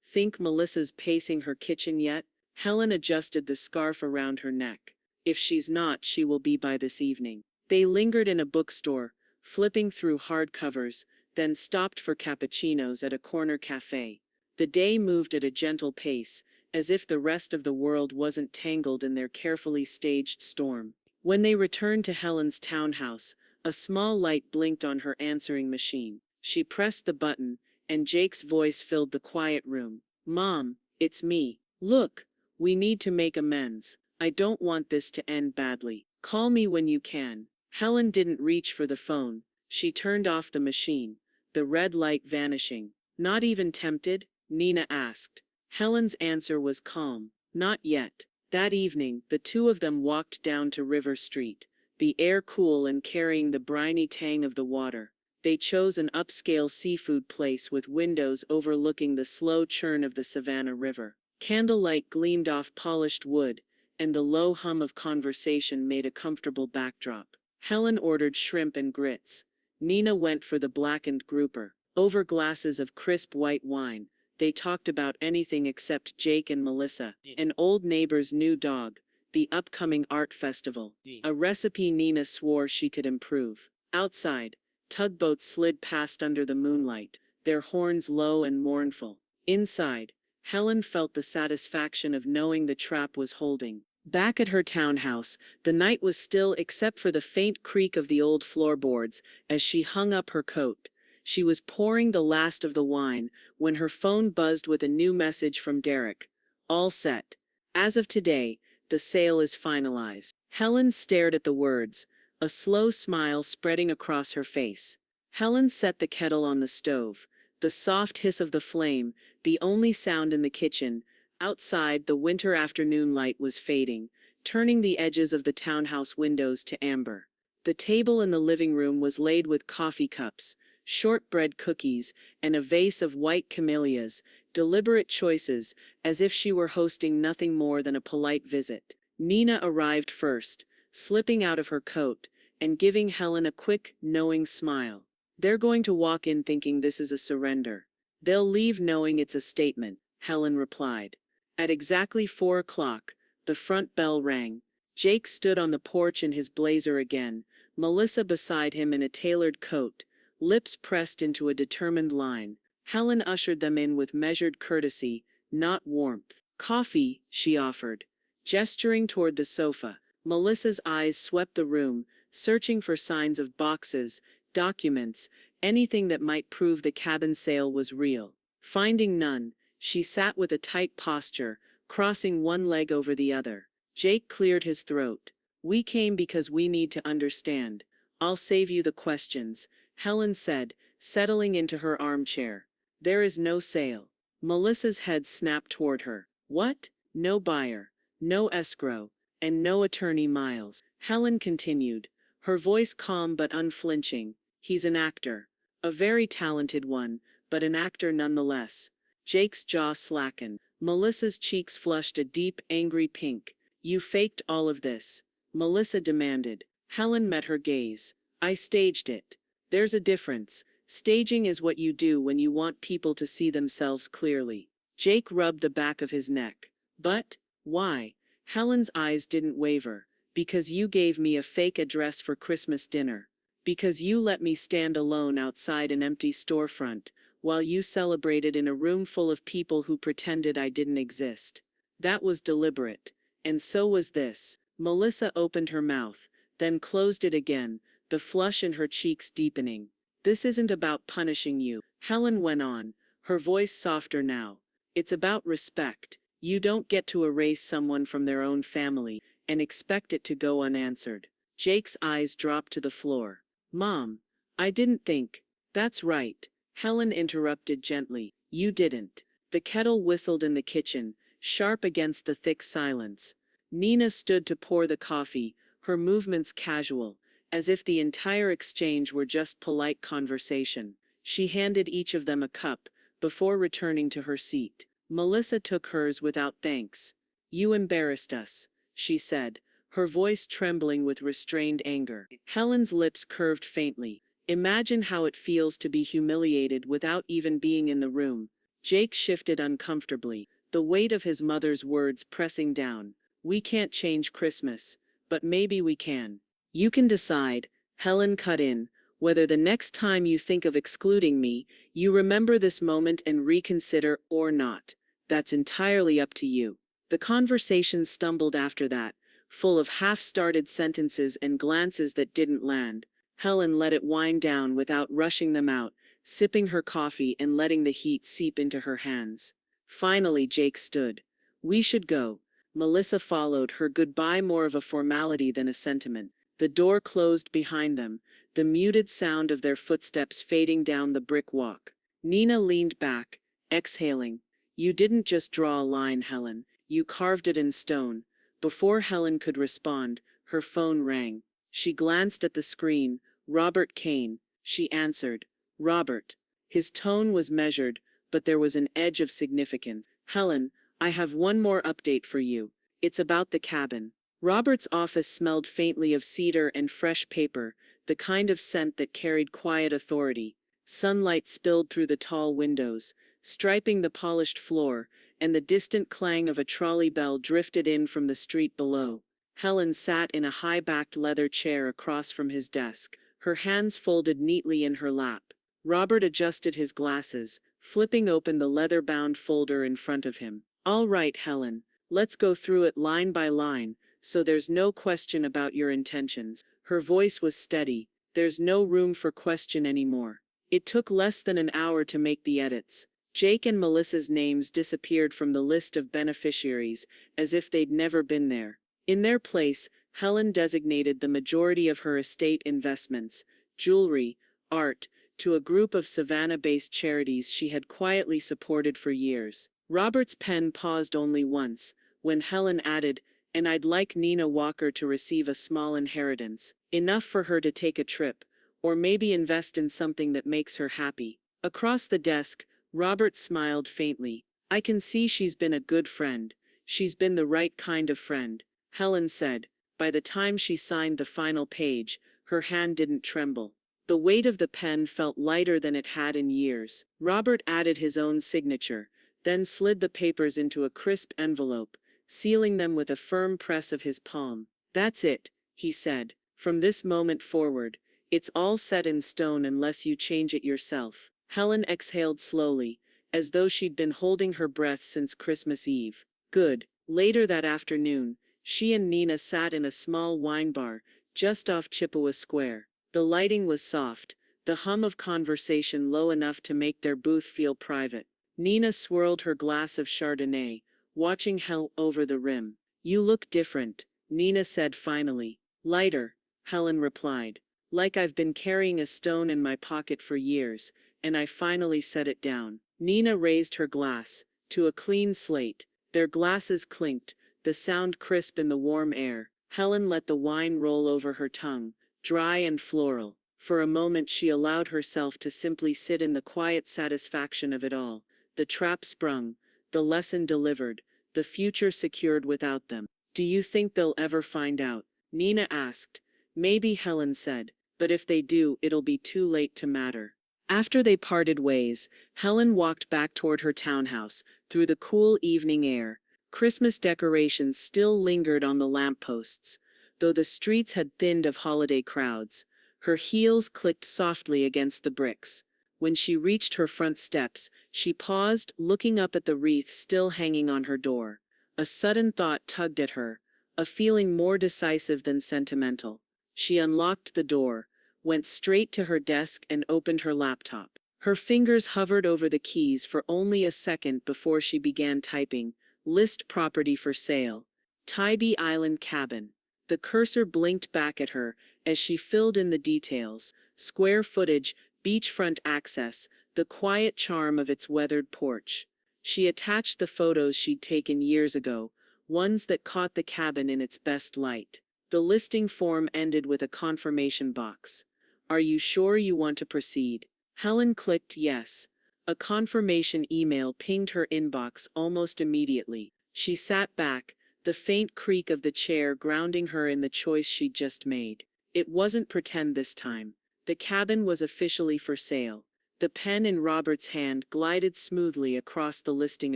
"Think Melissa's pacing her kitchen yet?" Helen adjusted the scarf around her neck. "If she's not, she will be by this evening." They lingered in a bookstore, flipping through hardcovers, then stopped for cappuccinos at a corner cafe. The day moved at a gentle pace, as if the rest of the world wasn't tangled in their carefully staged storm. When they returned to Helen's townhouse, a small light blinked on her answering machine. She pressed the button, and Jake's voice filled the quiet room. "Mom, it's me. Look, we need to make amends. I don't want this to end badly. Call me when you can." Helen didn't reach for the phone. She turned off the machine, the red light vanishing. "Not even tempted?" Nina asked. Helen's answer was calm. "Not yet." That evening, the two of them walked down to River Street, the air cool and carrying the briny tang of the water. They chose an upscale seafood place with windows overlooking the slow churn of the Savannah River. Candlelight gleamed off polished wood, and the low hum of conversation made a comfortable backdrop. Helen ordered shrimp and grits. Nina went for the blackened grouper. Over glasses of crisp white wine, they talked about anything except Jake and Melissa, an old neighbor's new dog, the upcoming art festival, a recipe Nina swore she could improve. Outside, tugboats slid past under the moonlight, their horns low and mournful. Inside, Helen felt the satisfaction of knowing the trap was holding. Back at her townhouse, the night was still except for the faint creak of the old floorboards as she hung up her coat. She was pouring the last of the wine when her phone buzzed with a new message from Derek. All set. As of today, the sale is finalized. Helen stared at the words, a slow smile spreading across her face. Helen set the kettle on the stove. The soft hiss of the flame, the only sound in the kitchen. Outside, the winter afternoon light was fading, turning the edges of the townhouse windows to amber. The table in the living room was laid with coffee cups, shortbread cookies, and a vase of white camellias, deliberate choices, as if she were hosting nothing more than a polite visit. Nina arrived first, slipping out of her coat, and giving Helen a quick, knowing smile. They're going to walk in thinking this is a surrender. They'll leave knowing it's a statement, Helen replied. At exactly 4 o'clock, the front bell rang. Jake stood on the porch in his blazer again, Melissa beside him in a tailored coat, lips pressed into a determined line. Helen ushered them in with measured courtesy, not warmth. Coffee, she offered. Gesturing toward the sofa, Melissa's eyes swept the room, searching for signs of boxes, documents, anything that might prove the cabin sale was real. Finding none, she sat with a tight posture, crossing one leg over the other. Jake cleared his throat. We came because we need to understand. I'll save you the questions, Helen said, settling into her armchair. There is no sale. Melissa's head snapped toward her. What? No buyer, no escrow, and no attorney Miles. Helen continued, her voice calm but unflinching. He's an actor. A very talented one, but an actor nonetheless. Jake's jaw slackened. Melissa's cheeks flushed a deep, angry pink. You faked all of this, Melissa demanded. Helen met her gaze. I staged it. There's a difference. Staging is what you do when you want people to see themselves clearly. Jake rubbed the back of his neck. But, why? Helen's eyes didn't waver. Because you gave me a fake address for Christmas dinner. Because you let me stand alone outside an empty storefront, while you celebrated in a room full of people who pretended I didn't exist. That was deliberate. And so was this. Melissa opened her mouth, then closed it again, the flush in her cheeks deepening. This isn't about punishing you, Helen went on, her voice softer now. It's about respect. You don't get to erase someone from their own family and expect it to go unanswered. Jake's eyes dropped to the floor. Mom, I didn't think. That's right. Helen interrupted gently. You didn't. The kettle whistled in the kitchen, sharp against the thick silence. Nina stood to pour the coffee, her movements casual, as if the entire exchange were just polite conversation. She handed each of them a cup, before returning to her seat. Melissa took hers without thanks. You embarrassed us, she said, her voice trembling with restrained anger. Helen's lips curved faintly. Imagine how it feels to be humiliated without even being in the room. Jake shifted uncomfortably, the weight of his mother's words pressing down. We can't change Christmas, but maybe we can. You can decide, Helen cut in, whether the next time you think of excluding me, you remember this moment and reconsider or not. That's entirely up to you. The conversation stumbled after that, full of half-started sentences and glances that didn't land. Helen let it wind down without rushing them out, sipping her coffee and letting the heat seep into her hands. Finally, Jake stood. We should go. Melissa followed, her goodbye more of a formality than a sentiment. The door closed behind them, the muted sound of their footsteps fading down the brick walk. Nina leaned back, exhaling. You didn't just draw a line, Helen. You carved it in stone. Before Helen could respond, her phone rang. She glanced at the screen. Robert Kane. She answered. Robert. His tone was measured, but there was an edge of significance. Helen, I have one more update for you. It's about the cabin. Robert's office smelled faintly of cedar and fresh paper, the kind of scent that carried quiet authority. Sunlight spilled through the tall windows, striping the polished floor, and the distant clang of a trolley bell drifted in from the street below. Helen sat in a high-backed leather chair across from his desk, her hands folded neatly in her lap. Robert adjusted his glasses, flipping open the leather-bound folder in front of him. All right, Helen. Let's go through it line by line, so there's no question about your intentions. Her voice was steady. There's no room for question anymore. It took less than an hour to make the edits. Jake and Melissa's names disappeared from the list of beneficiaries, as if they'd never been there. In their place, Helen designated the majority of her estate investments, jewelry, art, to a group of Savannah-based charities she had quietly supported for years. Robert's pen paused only once, when Helen added, "And I'd like Nina Walker to receive a small inheritance, enough for her to take a trip, or maybe invest in something that makes her happy." Across the desk, Robert smiled faintly. "I can see she's been a good friend. She's been the right kind of friend," Helen said. By the time she signed the final page, her hand didn't tremble. The weight of the pen felt lighter than it had in years. Robert added his own signature, then slid the papers into a crisp envelope, sealing them with a firm press of his palm. "That's it," he said. "From this moment forward, it's all set in stone unless you change it yourself." Helen exhaled slowly, as though she'd been holding her breath since Christmas Eve. Good. Later that afternoon, she and Nina sat in a small wine bar, just off Chippewa Square. The lighting was soft, the hum of conversation low enough to make their booth feel private. Nina swirled her glass of Chardonnay, watching Helen over the rim. "You look different," Nina said finally. "Lighter," Helen replied. "Like I've been carrying a stone in my pocket for years, and I finally set it down." Nina raised her glass to a clean slate. Their glasses clinked, the sound crisp in the warm air. Helen let the wine roll over her tongue, dry and floral. For a moment she allowed herself to simply sit in the quiet satisfaction of it all. The trap sprung, the lesson delivered, the future secured without them. "Do you think they'll ever find out?" Nina asked. "Maybe," Helen said, "but if they do, it'll be too late to matter." After they parted ways, Helen walked back toward her townhouse, through the cool evening air. Christmas decorations still lingered on the lampposts, though the streets had thinned of holiday crowds. Her heels clicked softly against the bricks. When she reached her front steps, she paused, looking up at the wreath still hanging on her door. A sudden thought tugged at her, a feeling more decisive than sentimental. She unlocked the door, went straight to her desk and opened her laptop. Her fingers hovered over the keys for only a second before she began typing, "List property for sale. Tybee Island cabin." The cursor blinked back at her as she filled in the details: square footage, beachfront access, the quiet charm of its weathered porch. She attached the photos she'd taken years ago, ones that caught the cabin in its best light. The listing form ended with a confirmation box. "Are you sure you want to proceed?" Helen clicked yes. A confirmation email pinged her inbox almost immediately. She sat back, the faint creak of the chair grounding her in the choice she'd just made. It wasn't pretend this time. The cabin was officially for sale. The pen in Robert's hand glided smoothly across the listing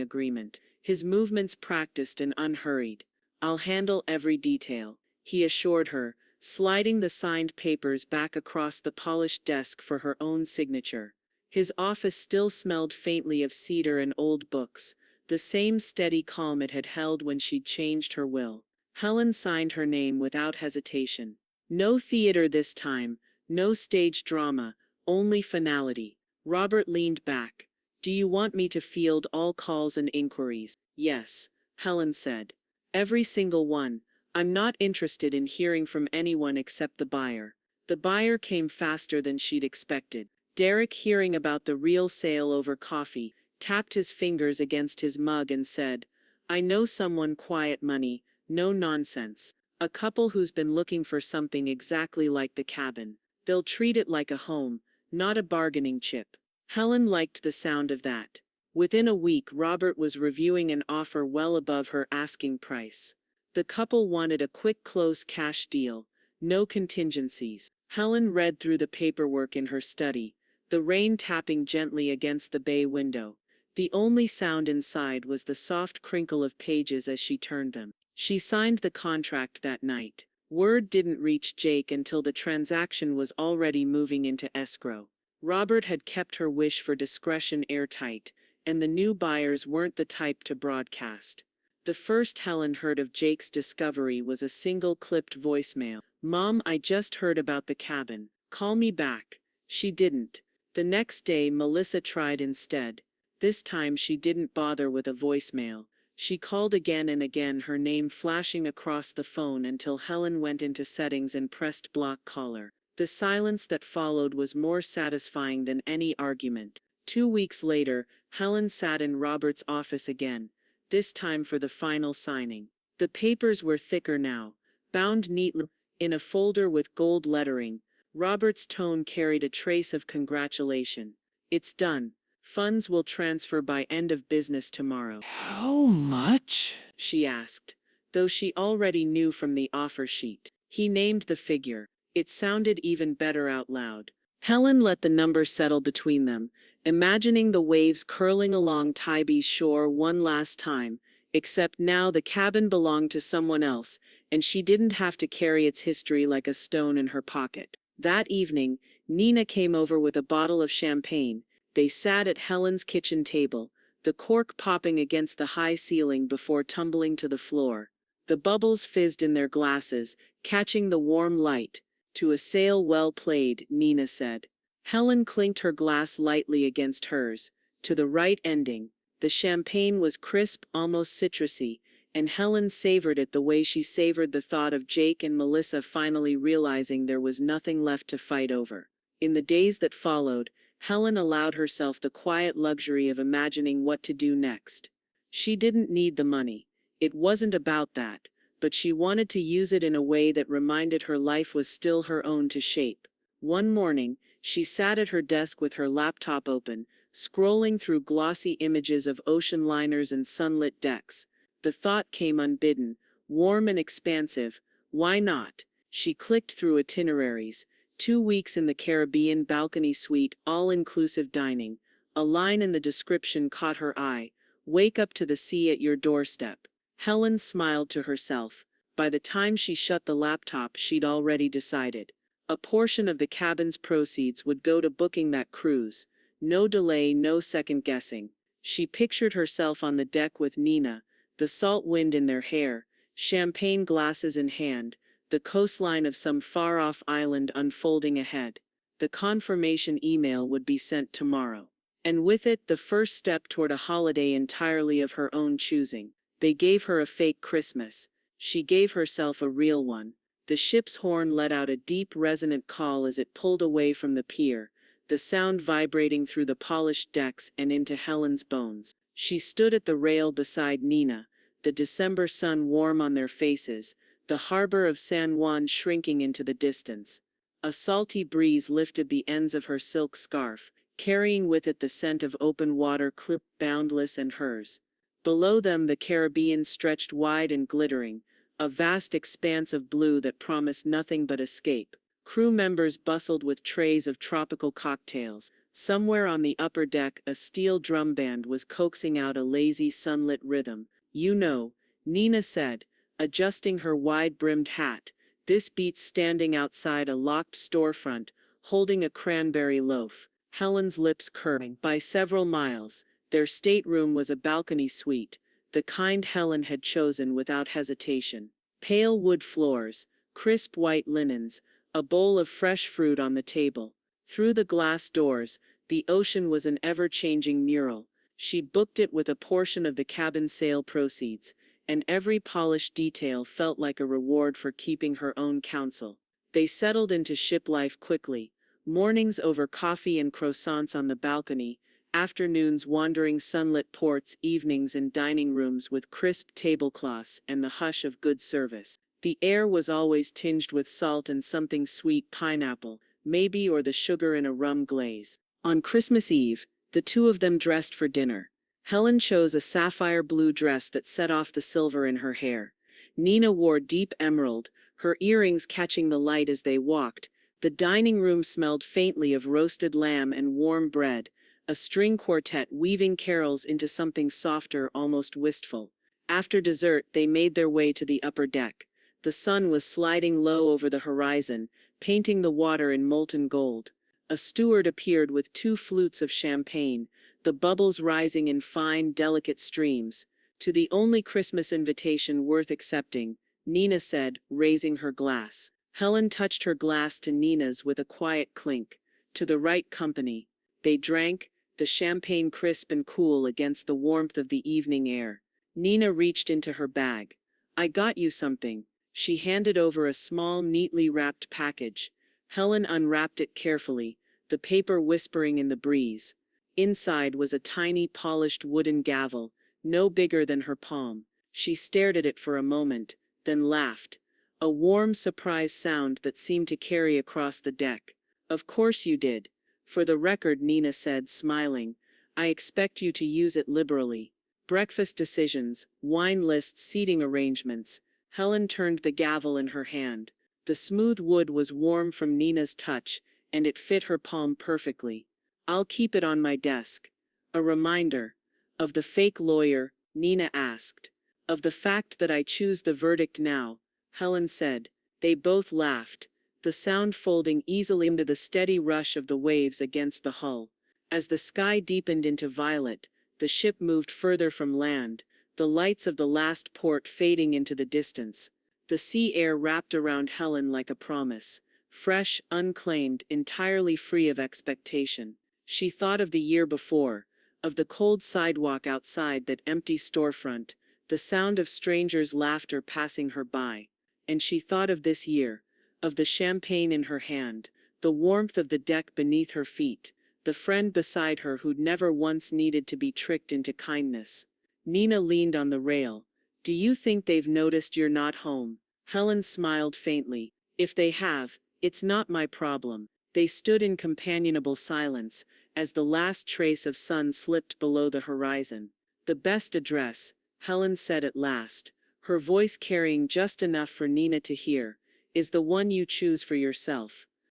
agreement, his movements practiced and unhurried. "I'll handle every detail," he assured her, sliding the signed papers back across the polished desk for her own signature. His office still smelled faintly of cedar and old books, the same steady calm it had held when she'd changed her will. Helen signed her name without hesitation. No theater this time, no stage drama, only finality. Robert leaned back. "Do you want me to field all calls and inquiries?" "Yes," Helen said. "Every single one. I'm not interested in hearing from anyone except the buyer." The buyer came faster than she'd expected. Derek, hearing about the real sale over coffee, tapped his fingers against his mug and said, "I know someone, quiet money, no nonsense. A couple who's been looking for something exactly like the cabin. They'll treat it like a home, not a bargaining chip." Helen liked the sound of that. Within a week, Robert was reviewing an offer well above her asking price. The couple wanted a quick close cash deal, no contingencies. Helen read through the paperwork in her study, the rain tapping gently against the bay window. The only sound inside was the soft crinkle of pages as she turned them. She signed the contract that night. Word didn't reach Jake until the transaction was already moving into escrow. Robert had kept her wish for discretion airtight, and the new buyers weren't the type to broadcast. The first Helen heard of Jake's discovery was a single clipped voicemail. "Mom, I just heard about the cabin. Call me back." She didn't. The next day, Melissa tried instead. This time she didn't bother with a voicemail. She called again and again, her name flashing across the phone until Helen went into settings and pressed block caller. The silence that followed was more satisfying than any argument. 2 weeks later, Helen sat in Robert's office again, this time for the final signing. The papers were thicker now, bound neatly in a folder with gold lettering. Robert's tone carried a trace of congratulation. "It's done. Funds will transfer by end of business tomorrow." How much? She asked, though she already knew from the offer sheet. He named the figure. It sounded even better out loud. Helen let the number settle between them, imagining the waves curling along Tybie's shore one last time, except now the cabin belonged to someone else, and she didn't have to carry its history like a stone in her pocket. That evening, Nina came over with a bottle of champagne. They sat at Helen's kitchen table, the cork popping against the high ceiling before tumbling to the floor. The bubbles fizzed in their glasses, catching the warm light. "To a sail well played," Nina said. Helen clinked her glass lightly against hers. To the right ending. The champagne was crisp, almost citrusy, and Helen savored it the way she savored the thought of Jake and Melissa finally realizing there was nothing left to fight over. In the days that followed, Helen allowed herself the quiet luxury of imagining what to do next. She didn't need the money. It wasn't about that, but she wanted to use it in a way that reminded her life was still her own to shape. One morning, she sat at her desk with her laptop open, scrolling through glossy images of ocean liners and sunlit decks. The thought came unbidden, warm and expansive. Why not? She clicked through itineraries. 2 weeks in the Caribbean balcony suite, all-inclusive dining. A line in the description caught her eye. "Wake up to the sea at your doorstep." Helen smiled to herself. By the time she shut the laptop, she'd already decided. A portion of the cabin's proceeds would go to booking that cruise. No delay, no second guessing. She pictured herself on the deck with Nina, the salt wind in their hair, champagne glasses in hand, the coastline of some far-off island unfolding ahead. The confirmation email would be sent tomorrow. And with it, the first step toward a holiday entirely of her own choosing. They gave her a fake Christmas. She gave herself a real one. The ship's horn let out a deep, resonant call as it pulled away from the pier, the sound vibrating through the polished decks and into Helen's bones. She stood at the rail beside Nina, the December sun warm on their faces, the harbor of San Juan shrinking into the distance. A salty breeze lifted the ends of her silk scarf, carrying with it the scent of open water, clipped, boundless, and hers. Below them the Caribbean stretched wide and glittering, a vast expanse of blue that promised nothing but escape. Crew members bustled with trays of tropical cocktails. Somewhere on the upper deck, a steel drum band was coaxing out a lazy sunlit rhythm. "You know," Nina said, adjusting her wide-brimmed hat. "This beats standing outside a locked storefront, holding a cranberry loaf." Helen's lips curved. By several miles, their stateroom was a balcony suite, the kind Helen had chosen without hesitation. Pale wood floors, crisp white linens, a bowl of fresh fruit on the table. Through the glass doors, the ocean was an ever-changing mural. She booked it with a portion of the cabin sale proceeds, and every polished detail felt like a reward for keeping her own counsel. They settled into ship life quickly, mornings over coffee and croissants on the balcony, afternoons wandering sunlit ports, evenings in dining rooms with crisp tablecloths and the hush of good service. The air was always tinged with salt and something sweet, pineapple, maybe, or the sugar in a rum glaze. On Christmas Eve, the two of them dressed for dinner. Helen chose a sapphire blue dress that set off the silver in her hair. Nina wore deep emerald, her earrings catching the light as they walked. The dining room smelled faintly of roasted lamb and warm bread, a string quartet weaving carols into something softer, almost wistful. After dessert, they made their way to the upper deck. The sun was sliding low over the horizon, painting the water in molten gold. A steward appeared with 2 flutes of champagne, the bubbles rising in fine, delicate streams. To the only Christmas invitation worth accepting, Nina said, raising her glass. Helen touched her glass to Nina's with a quiet clink. To the right company. They drank, the champagne crisp and cool against the warmth of the evening air. Nina reached into her bag. I got you something. She handed over a small, neatly wrapped package. Helen unwrapped it carefully, the paper whispering in the breeze. Inside was a tiny, polished wooden gavel, no bigger than her palm. She stared at it for a moment, then laughed. A warm, surprised sound that seemed to carry across the deck. Of course you did. For the record, Nina said, smiling. I expect you to use it liberally. Breakfast decisions, wine lists, seating arrangements. Helen turned the gavel in her hand. The smooth wood was warm from Nina's touch, and it fit her palm perfectly. I'll keep it on my desk. A reminder. Of the fake lawyer, Nina asked. Of the fact that I choose the verdict now, Helen said. They both laughed, the sound folding easily into the steady rush of the waves against the hull. As the sky deepened into violet, the ship moved further from land, the lights of the last port fading into the distance. The sea air wrapped around Helen like a promise, fresh, unclaimed, entirely free of expectation. She thought of the year before, of the cold sidewalk outside that empty storefront, the sound of strangers' laughter passing her by. And she thought of this year, of the champagne in her hand, the warmth of the deck beneath her feet, the friend beside her who'd never once needed to be tricked into kindness. Nina leaned on the rail. Do you think they've noticed you're not home? Helen smiled faintly. If they have, it's not my problem. They stood in companionable silence, as the last trace of sun slipped below the horizon. The best address, Helen said at last, her voice carrying just enough for Nina to hear, is the one you choose for yourself.